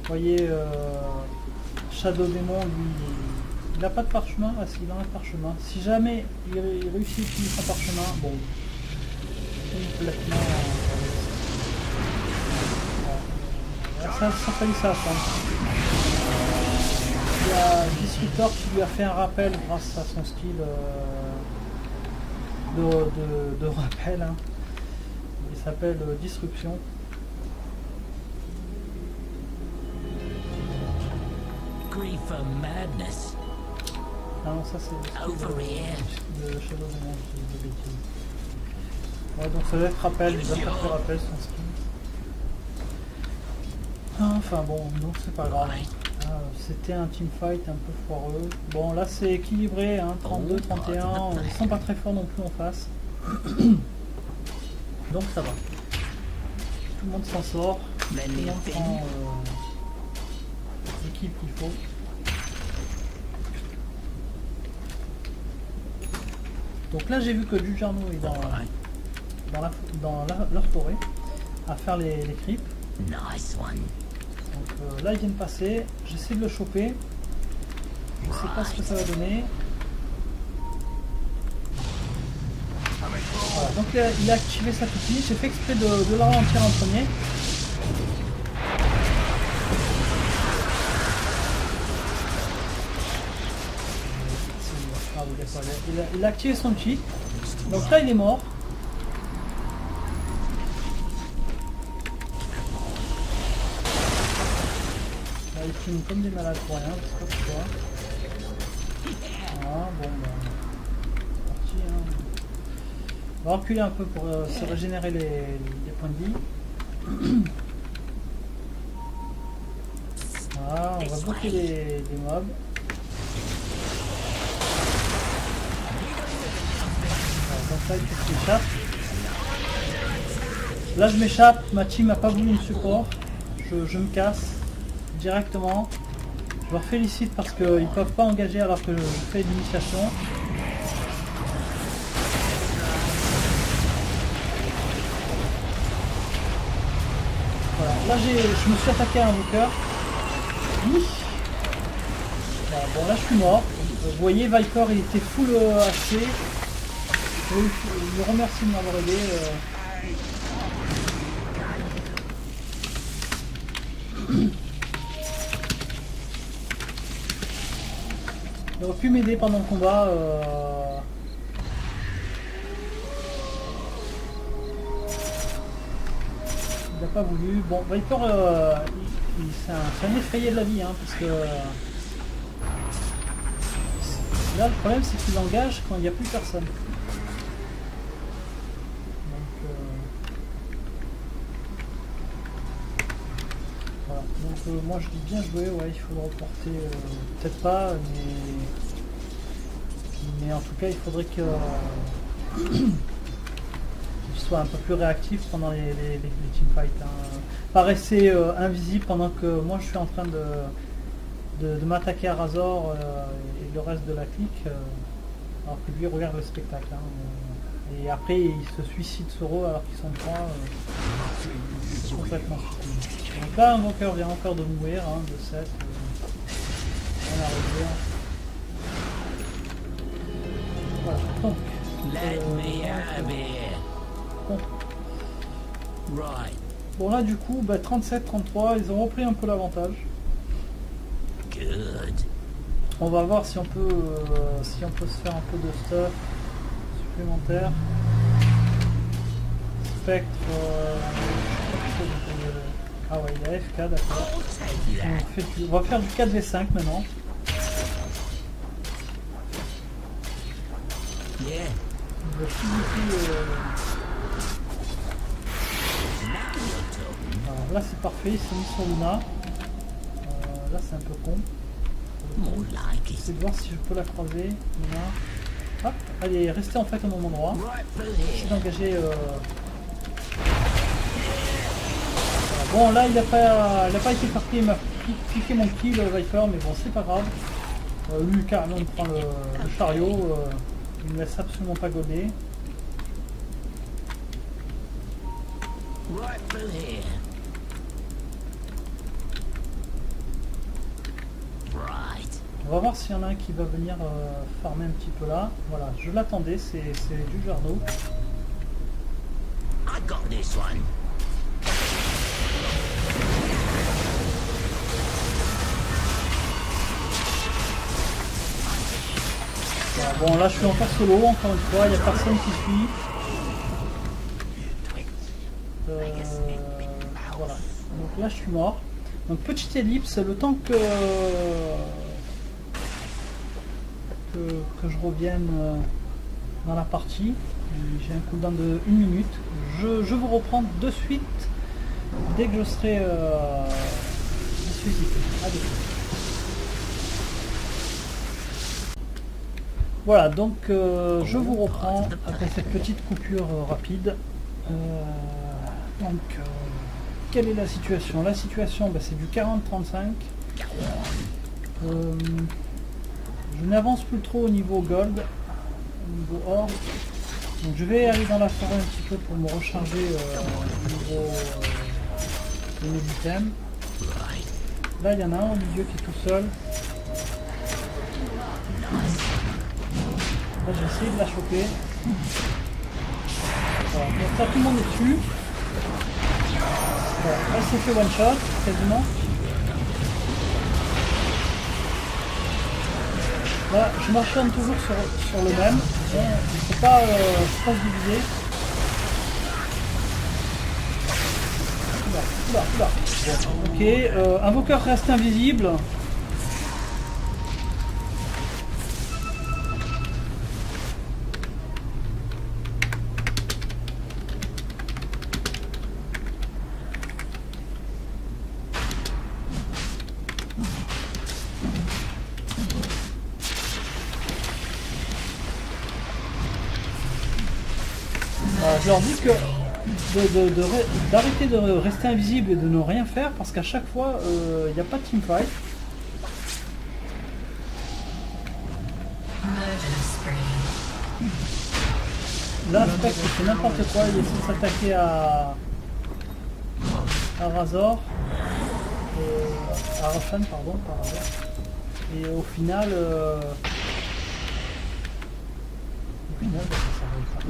A: voyez, Shadow Demon, lui, il n'a pas de parchemin. Ah si, il a un parchemin. Si jamais il réussit à utiliser son parchemin, bon, complètement... ça faillit ça à prendre. Il y a Disruptor qui lui a fait un rappel grâce à son skill de rappel. Hein. Il s'appelle Disruption.
C: Grief for madness.
A: Ah non, ça c'est le skill de Shadow Demon, je dis des bêtises. Ouais, donc ça doit être rappel, il doit faire ce rappel son skill. Enfin bon, donc c'est pas grave. C'était un teamfight un peu foireux. Bon là c'est équilibré, hein, 32-31, ils sont pas très forts non plus en face. Donc ça va. Tout le monde s'en sort. Tout le monde prend l'équipe qu'il faut. Donc là j'ai vu que Jujarno est dans leur forêt à faire les creeps.
C: Nice one.
A: Donc là ils viennent passer, j'essaie de le choper, je sais pas ce que ça va donner. Voilà, donc il a activé sa toupie, j'ai fait exprès de la ralentir en premier. Ah oui, d'accord, il a activé son cheat, donc là il est mort. Ils filment comme des malades pour rien, je sais pas pourquoi. Voilà, bon ben, c'est parti. Hein. On va reculer un peu pour se régénérer les points de vie. Voilà, on va bloquer les mobs. Voilà, donc là il faut que je m'échappe. Là je m'échappe, ma team n'a pas voulu me support. Je me casse directement. Je leur félicite parce qu'ils ne peuvent pas engager alors que je fais l'initiation. Voilà, là je me suis attaqué à un invoqueur. Voilà, bon là je suis mort. Vous voyez Viper il était full HP. Je lui remercie de m'avoir aidé. Il aurait pu m'aider pendant le combat. Il n'a pas voulu. Bon, Viper, c'est un effrayé de la vie, hein, parce que là le problème c'est qu'il engage quand il n'y a plus personne. Donc moi je dis bien joué, ouais, il faut le reporter, peut-être pas, mais en tout cas il faudrait que soit un peu plus réactif pendant les teamfights. Hein. Pas rester invisible pendant que moi je suis en train de m'attaquer à Razor et le reste de la clique, alors que lui regarde le spectacle. Hein. Et après il se suicide sur eux alors qu'ils sont trois. C'est complètement stupide. Donc là, Invoker vient encore de mourir, hein, de 7. On a réglé. Voilà, donc.
C: Let me have it.
A: Bon.
C: Right.
A: Bon là du coup, 37-33, ils ont repris un peu l'avantage.
C: Good.
A: On va voir si on peut se faire un peu de stuff supplémentaire. Spectre. Ah ouais, il y a FK, d'accord.
C: I'll take that.
A: On va faire du 4v5 maintenant.
C: Yeah.
A: On va tout du coup,
C: Now you're talking.
A: alors là c'est parfait, ils sont mis sur Luna. Là c'est un peu con.
C: More like
A: J'essaie
C: it.
A: de voir si je peux la croiser. Luna. Hop, allez, restez en fait au même endroit.
C: Right for
A: J'essaie
C: here.
A: d'engager. Voilà. Bon là il a pas été parti, il m'a piqué mon kill Viper, mais bon c'est pas grave. Lui carrément il prend le chariot, il me laisse absolument pas gober.
C: Right for here. Right.
A: On va voir s'il y en a un qui va venir farmer un petit peu là. Voilà, je l'attendais, c'est du Jarno.
C: I got this one.
A: Voilà, bon là je suis encore solo, encore une fois, il n'y a personne qui suit. Voilà, donc là je suis mort. Donc petite ellipse, le temps que je revienne dans la partie. J'ai un cooldown de 1 minute. Je vous reprends de suite dès que je serai physique. Allez. Voilà, donc je vous reprends après cette petite coupure rapide. Quelle est la situation? La situation, c'est du 40-35. Je n'avance plus trop au niveau gold, au niveau or. Donc je vais aller dans la forêt un petit peu pour me recharger au niveau de mes items. Là il y en a un au milieu qui est tout seul. Là j'ai essayé de la choper. Voilà. Donc là tout le monde est dessus. Voilà. Elle s'est fait one shot quasiment. Là je marchonne toujours sur le même. Il ne faut pas se diviser. Oula. Ok, Invoker reste invisible. Je leur dis que d'arrêter de rester invisible et de ne rien faire parce qu'à chaque fois il n'y a pas de teamfight. Là Spectre c'est n'importe quoi, il essaie de s'attaquer à Razor, à Roshan pardon, par Razor. Et au final ça s'arrête pas.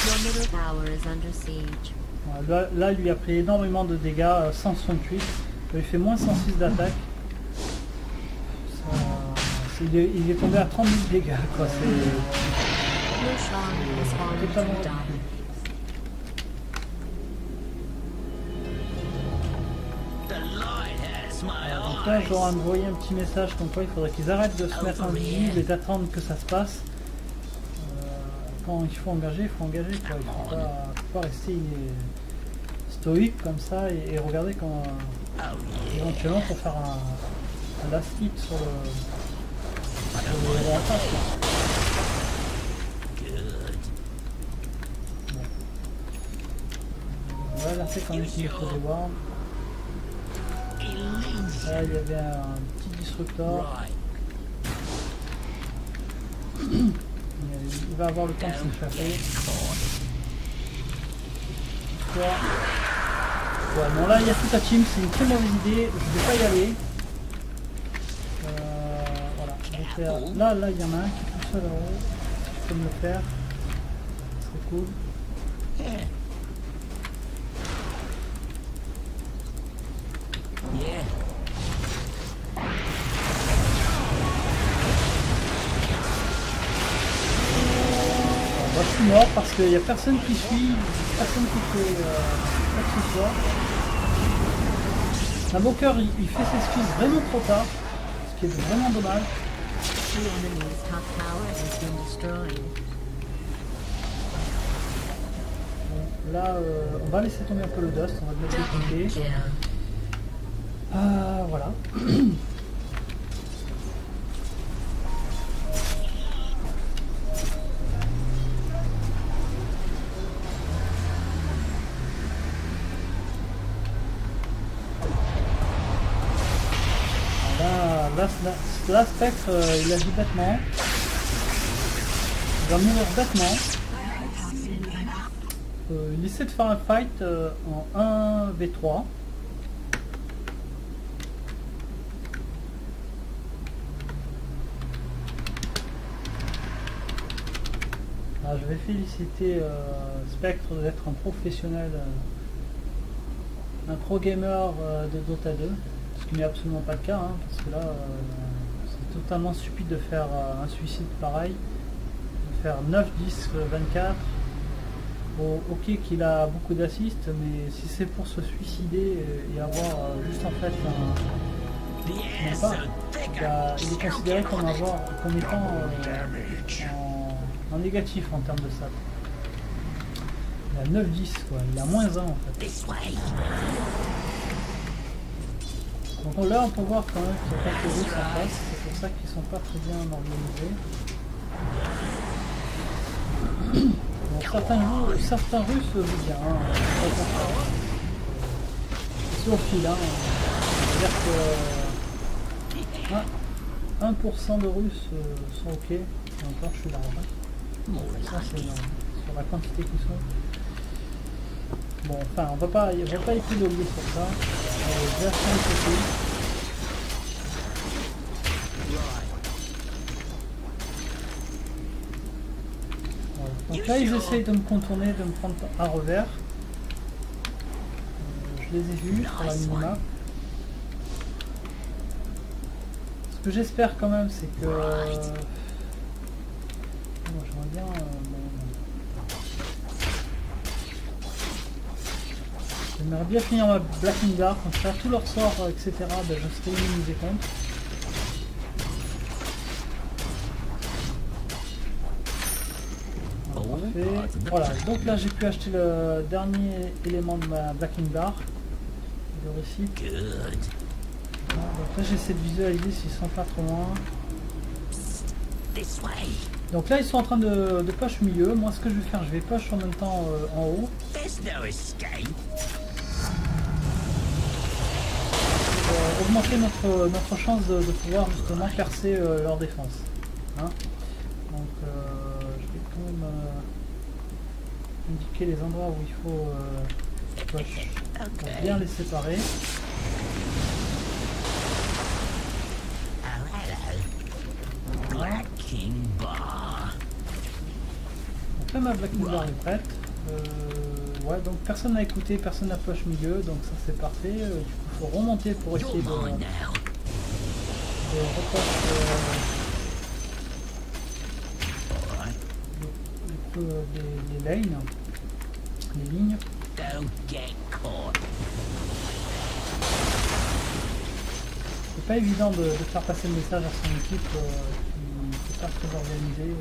B: Your middle tower is under siege.
A: Voilà, là il lui a pris énormément de dégâts, 168. Il fait moins 106 d'attaque. Il est tombé à 30 000 dégâts quoi.
B: Your shrine has fallen
A: Totalement
B: to die.
A: ridicule.
C: The light has my
A: Donc là
C: eyes.
A: j'aurais envoyé un petit message comme quoi il faudrait qu'ils arrêtent de se mettre invisibles et d'attendre que ça se passe. Quand il faut engager, il faut engager quoi. Il faut pas rester stoïque comme ça et regarder quand éventuellement pour faire last hit sur le attaque.
C: Good.
A: On va alerter quand même qu'il faut des warms.
C: Elise.
A: Là il y avait un petit disruptor.
C: Right.
A: Il va avoir le temps de s'échapper. Ouais, non là il y a toute la team, c'est une très mauvaise idée, je vais pas y aller. Voilà, je vais faire... Là il y en a un qui est tout seul là-haut, je peux me le faire, c'est cool.
C: Yeah. Yeah.
A: Moi je suis mort parce qu'il n'y a personne qui suit, personne qui fait quoi que ce soit. L'invoqueur il fait ses skills vraiment trop tard, ce qui est vraiment dommage.
B: The enemy's top tower has been destroyed.
A: Bon, là on va laisser tomber un peu le dust, on va le mettre de côté.
B: Kill.
A: Voilà. Là, Spectre, il agit bêtement. Il va mourir bêtement. Il essaie de faire un fight en 1v3. Alors, je vais féliciter Spectre d'être un professionnel, un pro gamer de Dota 2. Ce qui n'est absolument pas le cas, hein, parce que là c'est totalement stupide de faire un suicide pareil, de faire 9, 10, 24. Bon, ok qu'il a beaucoup d'assists, mais si c'est pour se suicider et avoir juste en fait même pas, il est considéré comme étant en négatif en termes de stats. Il a 9, 10 quoi, il a moins 1 en fait.
C: This way.
A: Donc là on peut voir quand même qu'il y a quelques Russes en face, c'est pour ça qu'ils sont pas très bien organisés. Bon, certains Russes jouent bien, hein, c'est au fil, hein. C'est-à-dire que 1% de Russes sont ok, et encore je suis large. Ça c'est sur la quantité qu'ils sont. Bon, enfin, on va pas épiloguer sur ça. Je vais acheter un côté. Voilà. Donc là, ils essayent de me contourner, de me prendre à revers. Je les ai vus sur la minimap. Ce que j'espère quand même, c'est que... j'aimerais bien... J'aimerais bien finir ma Blacking Dark, quand faire tous leurs sorts, etc. Ben, je serai immunisé contre. Parfait. Voilà, donc là j'ai pu acheter le dernier élément de ma Blacking Dark. Le récit.
C: Good.
A: Donc là j'essaie de visualiser s'ils sont pas trop loin.
C: This way.
A: Donc là ils sont en train de push au milieu. Moi ce que je vais faire, je vais push en même temps en haut.
C: There's no escape.
A: Augmenter notre chance de pouvoir justement percer leur défense. Hein, donc je vais quand même indiquer les endroits où il faut push pour bien les séparer.
C: Oh, hello. Blacking Bar.
A: Donc là ma Blacking Bar est prête. Ouais, donc personne n'a écouté, personne n'a push milieu, donc ça c'est parfait. Du coup il faut remonter pour essayer de repush les lanes, les lignes.
C: Don't get caught.
A: C'est pas évident de faire passer le message à son équipe qui n'est pas très organisée.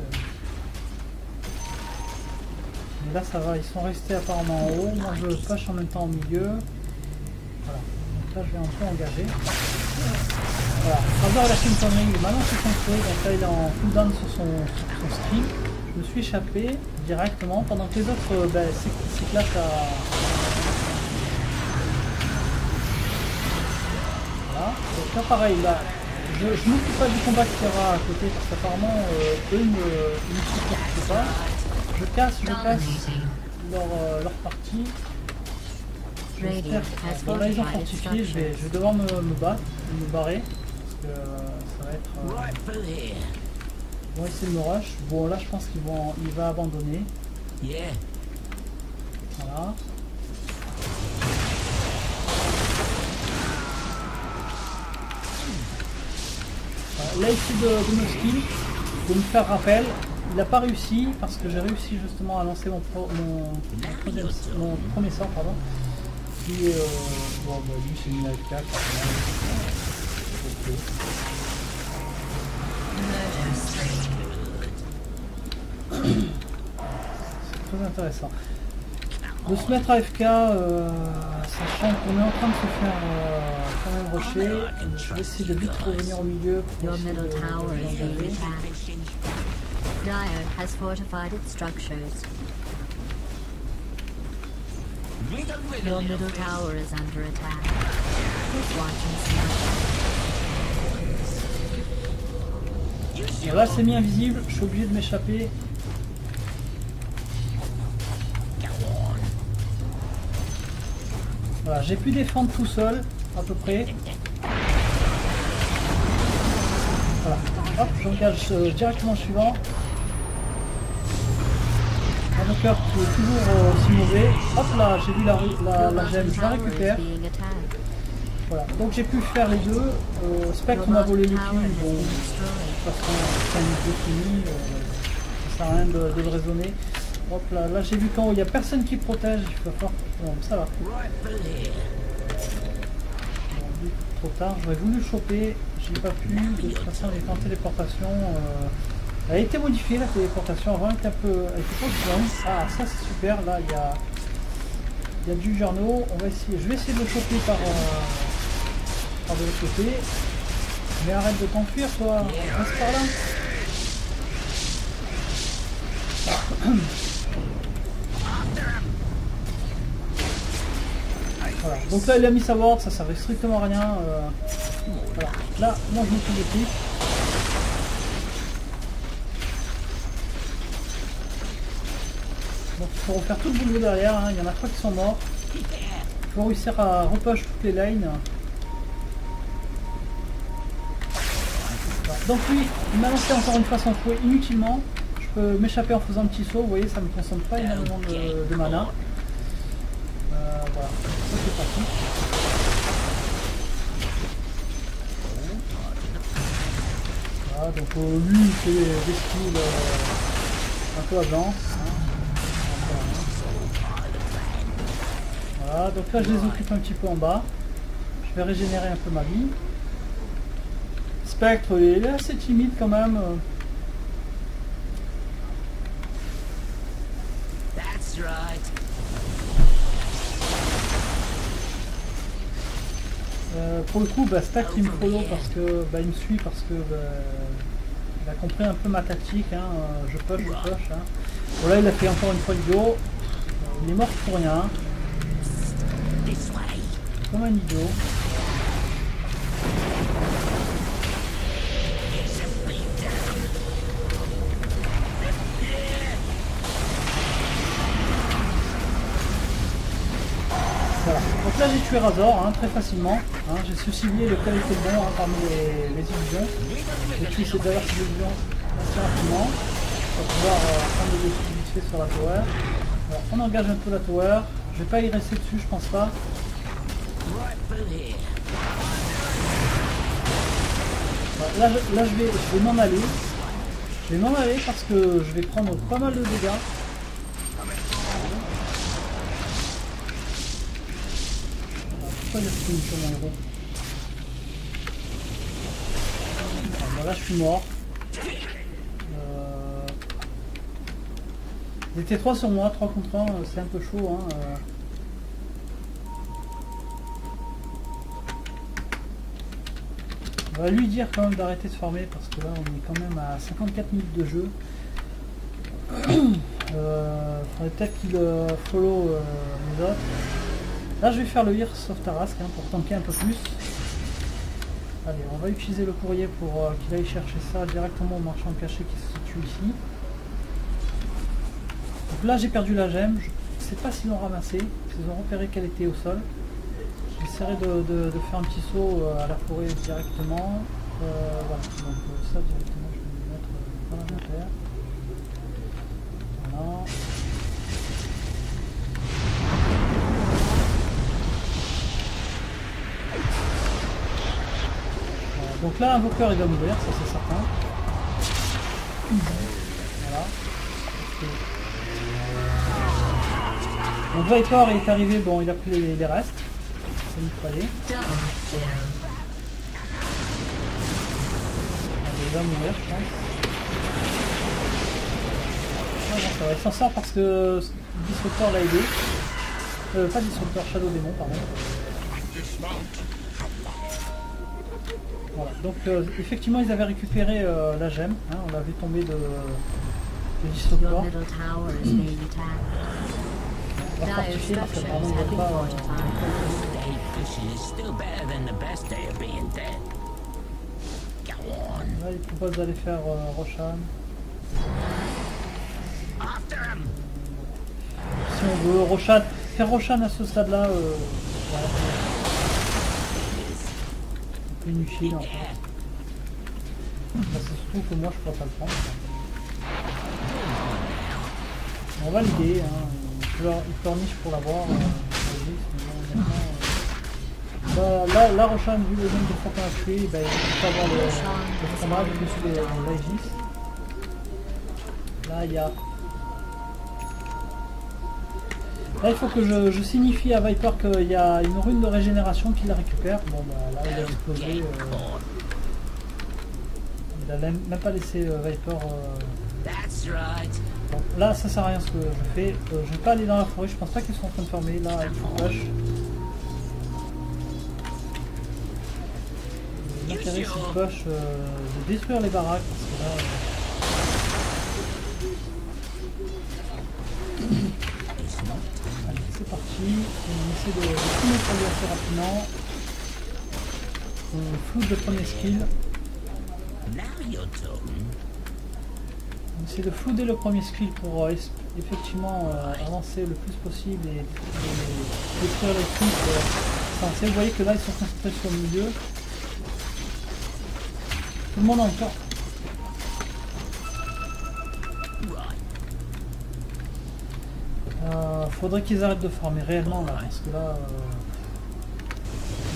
A: Mais là ça va, ils sont restés apparemment en haut, moi je push en même temps au milieu. Voilà, donc là je vais un peu engager. Voilà, Razor il a fait une connerie, maintenant c'est contré, donc là il est en cooldown sur son stream. Je me suis échappé directement pendant que les autres s'éclatent à... Voilà, donc là pareil, là, je m'occupe pas du combat qu'il y aura à côté parce qu'apparemment eux ils ne supportent pas. Je casse leur partie. Bon, là ils ont fortifié, je vais devoir me battre, me barrer. Parce que ça va être... ils vont essayer de me rush. Bon là je pense qu'il va abandonner. Voilà. Là ici de me skill, de me faire rappel. Il n'a pas réussi parce que j'ai réussi justement à lancer mon premier sort, pardon. Qui bon bah lui c'est mis à 4. C'est très intéressant. De se mettre à FK, sachant qu'on est en train de se faire quand même rusher. Je vais essayer de vite revenir au milieu pour essayer de l'engager.
B: Dire has fortified its structures. Your middle tower is under attack. Watching sniper.
A: Là c'est mis invisible, je suis obligé de m'échapper. Voilà, j'ai pu défendre tout seul, à peu près. Voilà, hop, j'engage directement le suivant. Invoqueur qui est toujours aussi mauvais. Hop là, j'ai vu la gemme, je la récupère. Voilà, donc j'ai pu faire les deux. Spectre m'a volé l'outil, bon, de toute façon, c'est un niveau fini, ça sert à rien de le raisonner. Hop là, là j'ai vu qu'en haut il n'y a personne qui protège, il va falloir... Bon, ça va. Bon, trop tard, j'aurais voulu le choper, j'ai pas pu, de toute façon j'ai tenté téléportation. Elle a été modifiée la téléportation, avant elle était un peu... Elle était pas différente. Ah ça c'est super, là il y a du journaux, on va essayer, je vais essayer de le choper par de l'autre côté. Mais arrête de t'enfuir toi, reste par là. Voilà. Donc là il a mis sa ward, ça servait strictement à rien. Voilà. Là, moi je m'occupe des clics. Donc il faut refaire tout le boulot derrière, hein. Il y en a 3 qui sont morts. Il faut réussir à repush toutes les lines. Voilà. Donc lui, il m'a lancé encore une fois son fouet inutilement. Je peux m'échapper en faisant un petit saut, vous voyez, ça ne me consomme pas énormément de mana. Voilà, ça c'est pratique. Voilà, donc lui il fait des skills un peu agents. Voilà, donc là je les occupe un petit peu en bas. Je vais régénérer un peu ma vie. Spectre, il est assez timide quand même. Pour le coup, Spectre il me follow parce que il me suit parce que il a compris un peu ma tactique. Hein. Je push. Hein. Bon là il a fait encore une fois l'idiot. Il est mort pour rien. Comme un idiot. Voilà. Donc là j'ai tué Razor très facilement. Hein. J'ai su cibler lequel était bon parmi les illusions. J'ai tué ces diverses illusions assez rapidement. Pour pouvoir prendre le dessus vite fait sur la tower. Alors, on engage un peu la tower. Je vais pas y rester dessus, je pense pas. Voilà, là je vais m'en aller. Je vais m'en aller parce que je vais prendre pas mal de dégâts. Pourquoi il a fait une sur mon héros? Bon, là je suis mort. Ils étaient 3 sur moi, 3 contre 1, c'est un peu chaud. Hein. va lui dire quand même d'arrêter de farmer parce que là on est quand même à 54 minutes de jeu. Faudrait peut-être qu'il follow les autres. Là je vais faire le Hearth of Tarrasque hein, pour tanker un peu plus. Allez, on va utiliser le courrier pour qu'il aille chercher ça directement au marchand caché qui se situe ici. Donc là j'ai perdu la gemme, je ne sais pas s'ils l'ont ramassé, s'ils ont repéré qu'elle était au sol. J'essaierai de faire un petit saut à la forêt directement. Voilà, donc ça directement je vais le mettre dans l'inventaire. Voilà. Donc là, Invoker il va mourir, ça c'est certain. Voilà. Donc Viper est arrivé, bon il a pris les restes. Ça il fallait. Il va mourir je pense. Ah, non, ça va, il s'en sort parce que Disruptor l'a aidé. Pas Disruptor, Shadow Demon pardon. Voilà, donc effectivement ils avaient récupéré la gemme, hein, on l'a vu tomber de Disruptor.
B: Your middle tower is being attacked.
A: On va fortifier parce que vraiment il n'y a pas...
C: Day fishing is still better than the best day of being dead. Go on.
A: Là il propose d'aller faire Roshan.
C: After him.
A: Si on veut Roshan, faire Roshan à ce stade là, voilà. Inutile en fait. C'est surtout que moi je pourrais pas le prendre. On va l'aider, hein. Il pleurniche pour l'avoir. La Roshan, vu le nombre de fois qu'on a tué, ben, il peut avoir le fromage dessus de l'Aegis. Là il y a. Là il faut que je signifie à Viper qu'il y a une rune de régénération qui la récupère. Bon bah là il a explosé. Il a même pas laissé Viper.
C: That's right.
A: Bon, là ça sert à rien ce que je fais. Je vais pas aller dans la forêt, je pense pas qu'ils sont en train de fermer. Là il faut push. L'intérêt c'est de push de détruire les baraques parce que là. Allez, c'est parti. On essaie de tout mettre assez rapidement. On floute le premier skill.
C: Now you're talking.
A: On essaie de flouder le premier skill pour effectivement avancer le plus possible et détruire les trucs censés. Vous voyez que là ils sont concentrés sur le milieu. Tout le monde a encore. Faudrait qu'ils arrêtent de farmer réellement là parce que là.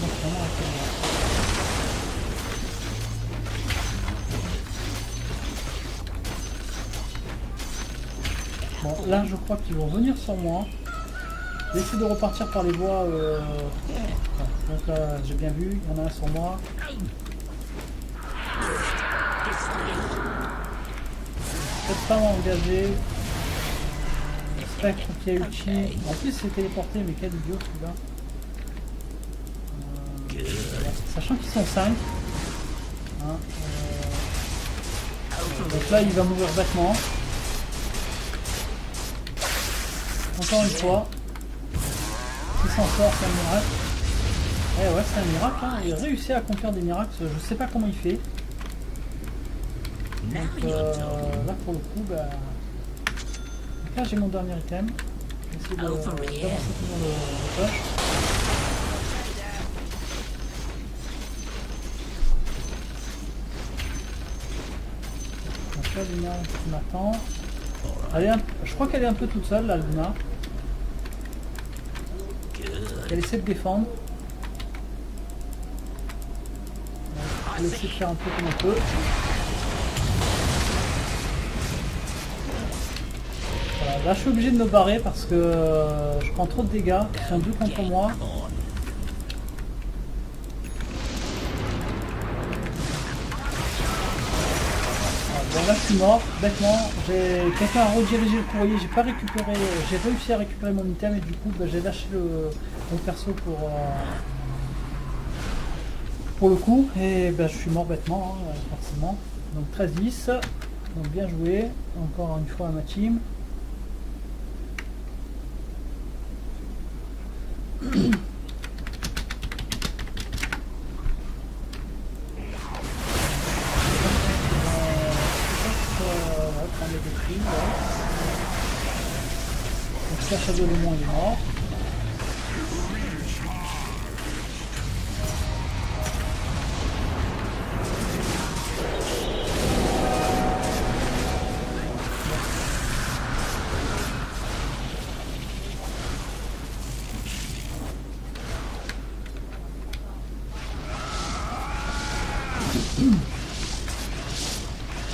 A: Donc, vraiment, bon, là je crois qu'ils vont venir sur moi. Je vais essayer de repartir par les voies. Donc là j'ai bien vu, il y en a un sur moi. Peut-être pas m'engager. Spectre qui a ulti. En plus c'est téléporté, mais quel idiot celui-là. Sachant qu'ils sont 5. Hein, donc là il va mourir bêtement. Encore une fois. Il s'en sort, c'est un miracle. Eh ouais, c'est un miracle, hein. Il a réussi à accomplir des miracles, je sais pas comment il fait. Donc là pour le coup, bah... Donc là j'ai mon dernier item. Je vais essayer d'avancer tout le push. Donc là Luna qui m'attend. Je crois qu'elle est un peu toute seule là, Luna. Elle essaie de défendre. Elle essaie de faire un peu comme on peut. Voilà, là je suis obligé de me barrer parce que je prends trop de dégâts. Ils sont deux contre moi. Bon là je suis mort, bêtement, quelqu'un a redirigé le courrier, j'ai pas récupéré, j'ai réussi à récupérer mon item et du coup bah, j'ai lâché mon perso pour pour le coup, et ben, je suis mort bêtement, hein, forcément. Donc 13-10, donc bien joué, encore une fois à ma team. Donc ça, Shadow Démon il est mort.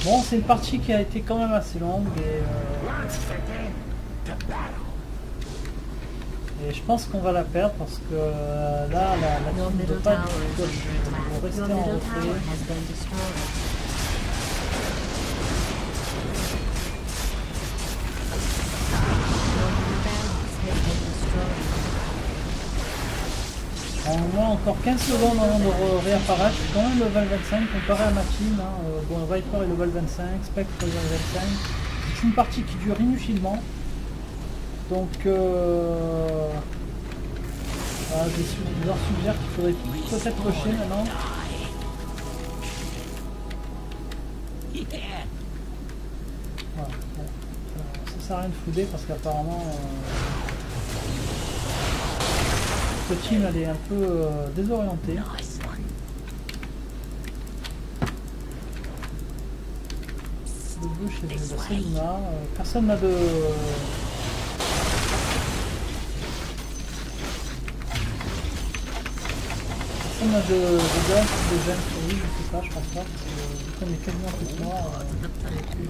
A: Bon, c'est une partie qui a été quand même assez longue et je pense qu'on va la perdre parce que là, la
B: Your
A: team ne
B: middle
A: peut pas
B: tower is
A: doit
B: under attack.
A: rester
B: Your
A: en
B: middle tower
A: retrait.
B: has been destroyed. Your middle barracks has been destroyed.
A: On a encore 15 secondes avant de réapparaître. Je suis quand même level 25 comparé à ma team. Hein. Bon, Viper est level 25, Spectre est level 25. C'est une partie qui dure inutilement. Donc, voilà, je leur suggère qu'il faudrait peut-être rusher maintenant.
C: Yeah.
A: Voilà. Bon. Ça sert à rien de fouder parce qu'apparemment cette team elle est un peu désorientée.
C: Nice one.
A: Le bleu chez de Seluna. Personne n'a de... Personne n'a de gaz ou de gemme sur lui, je sais pas, je pense pas, parce que vu qu'on est quasiment tous morts, et puis,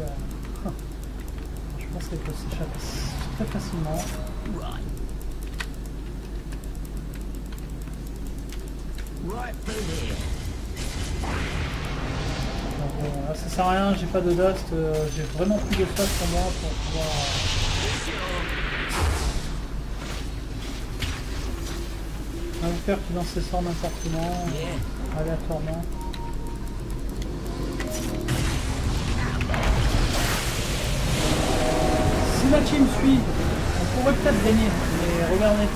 A: je pense qu'elle peut s'échapper très facilement.
C: Right. Right through here.
A: Donc, bon, là, ça sert à rien, j'ai pas de dust, j'ai vraiment plus de dust pour moi pour pouvoir... Un Viper qui lance ses sorts n'importe comment, aléatoirement. Si la team suit, on pourrait peut-être gagner, mais regardez.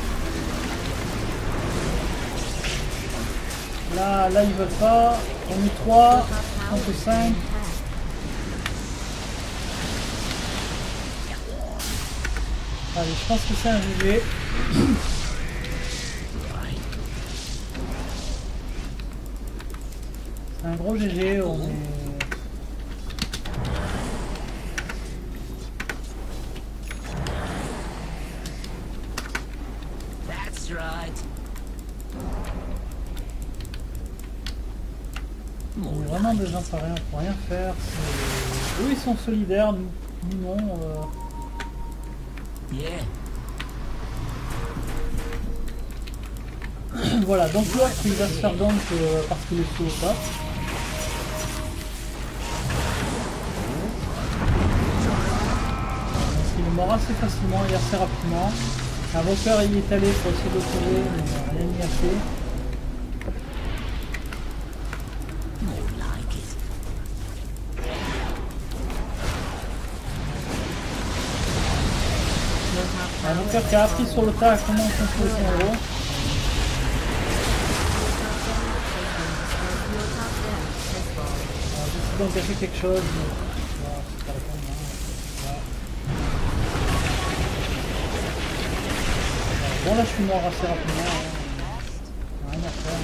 A: Là ils veulent pas, on est 3, on est 5. Allez, je pense que c'est un GG. C'est un gros GG, on est...
C: That's right.
A: On est vraiment des gens pas rien pour rien faire. Eux ils sont solidaires, nous non.
C: Yeah.
A: Voilà, donc l'autre il va se faire donc parce qu'il est sous au top. Parce qu'il est mort assez facilement et assez rapidement. Un Viper il est allé pour essayer de le sauver, mais rien n'y a fait.
C: More like it.
A: Un Viper qui a appris sur le tas comment contrôler son héros. J'essaie d'engager quelque chose, mais voilà, c'est pas la peine. Hein. Voilà. Bon là je suis mort assez rapidement. Hein. Rien à faire.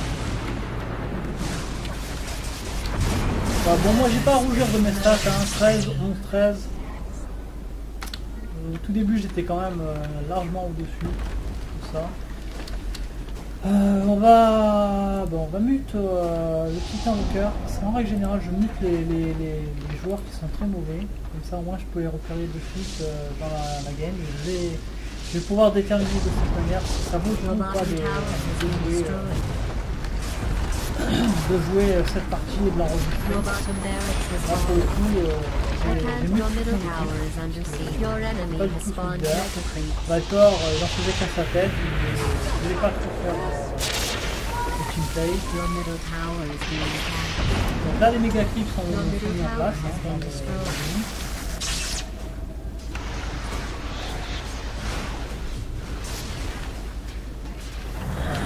A: Bah, bon moi j'ai pas à rougir de mes stats, hein. 13, 11, 13. Au tout début j'étais quand même largement au-dessus. Tout ça. On va mute le petit invoqueur. En règle générale, je mute les joueurs qui sont très mauvais. Comme ça, au moins, je peux les repérer de suite dans la game. Je vais pouvoir déterminer de cette manière si ça vaut
B: Your
A: ou pas
B: bottom tower has been destroyed.
A: de jouer cette partie et de l'enregistrer.
B: Your bottom barracks has
A: Là, pour le
B: fallen.
A: coup,
B: Attack,
A: j'ai
B: your
A: muté
B: middle
A: mon
B: tower
A: équipe.
B: is under siege. Your enemy
A: Pas du
B: has
A: tout
B: spawned
A: solidaire.
B: mega creep.
A: Viper, il en faisait qu'à sa tête. Il ne voulait pas tout faire. Le team State.
B: Your middle tower is being attacked.
A: Donc là les méga clips sont
B: Your middle
A: mis en
B: tower
A: place.
B: has been destroyed.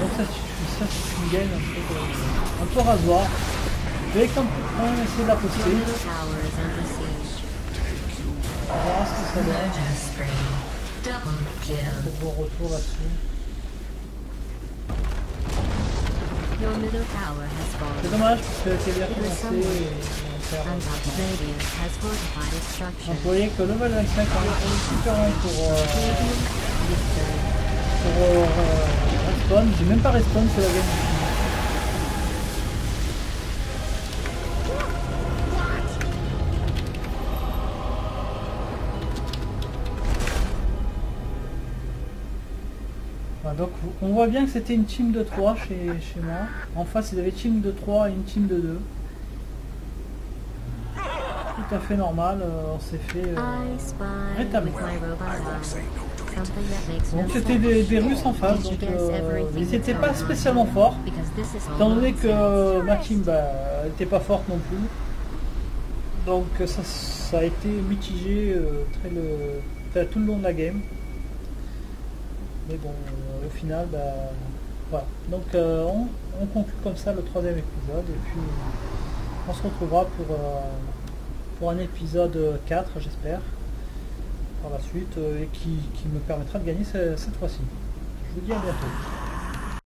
A: Donc ça c'est une game un peu rasoir. Je vais quand même essayer de la
B: Your
A: poster.
B: middle tower is under siege.
A: On verra ce que ça donne.
E: Murder spree. Double kill.
A: Pour vos retours là-dessus.
B: Your middle tower has
A: C'est
B: fallen.
A: dommage parce que TV a commencé et on va faire.
B: And Octavius has fortified its
A: Donc
B: structure.
A: vous voyez que level 25 on est super long pour respawn. J'ai même pas respawn sur la game. Voilà, donc on voit bien que c'était une team de 3 chez moi. En face il y avait une team de 3 et une team de 2. Tout à fait normal, on s'est fait
B: I spy
A: rétablir.
B: with my robot eye. Something that makes no
A: Donc c'était
B: sense.
A: des Russes en face, donc ils n'étaient pas spécialement forts,
B: Because this is
A: étant donné
B: all
A: que
B: nonsense.
A: ma team n'était pas forte non plus. Donc ça a été mitigé tout le long de la game. Mais bon, au final, voilà. Donc on conclut comme ça le 3e épisode et puis on se retrouvera pour un épisode 4, j'espère, par la suite, et qui me permettra de gagner cette fois-ci. Je vous dis à bientôt.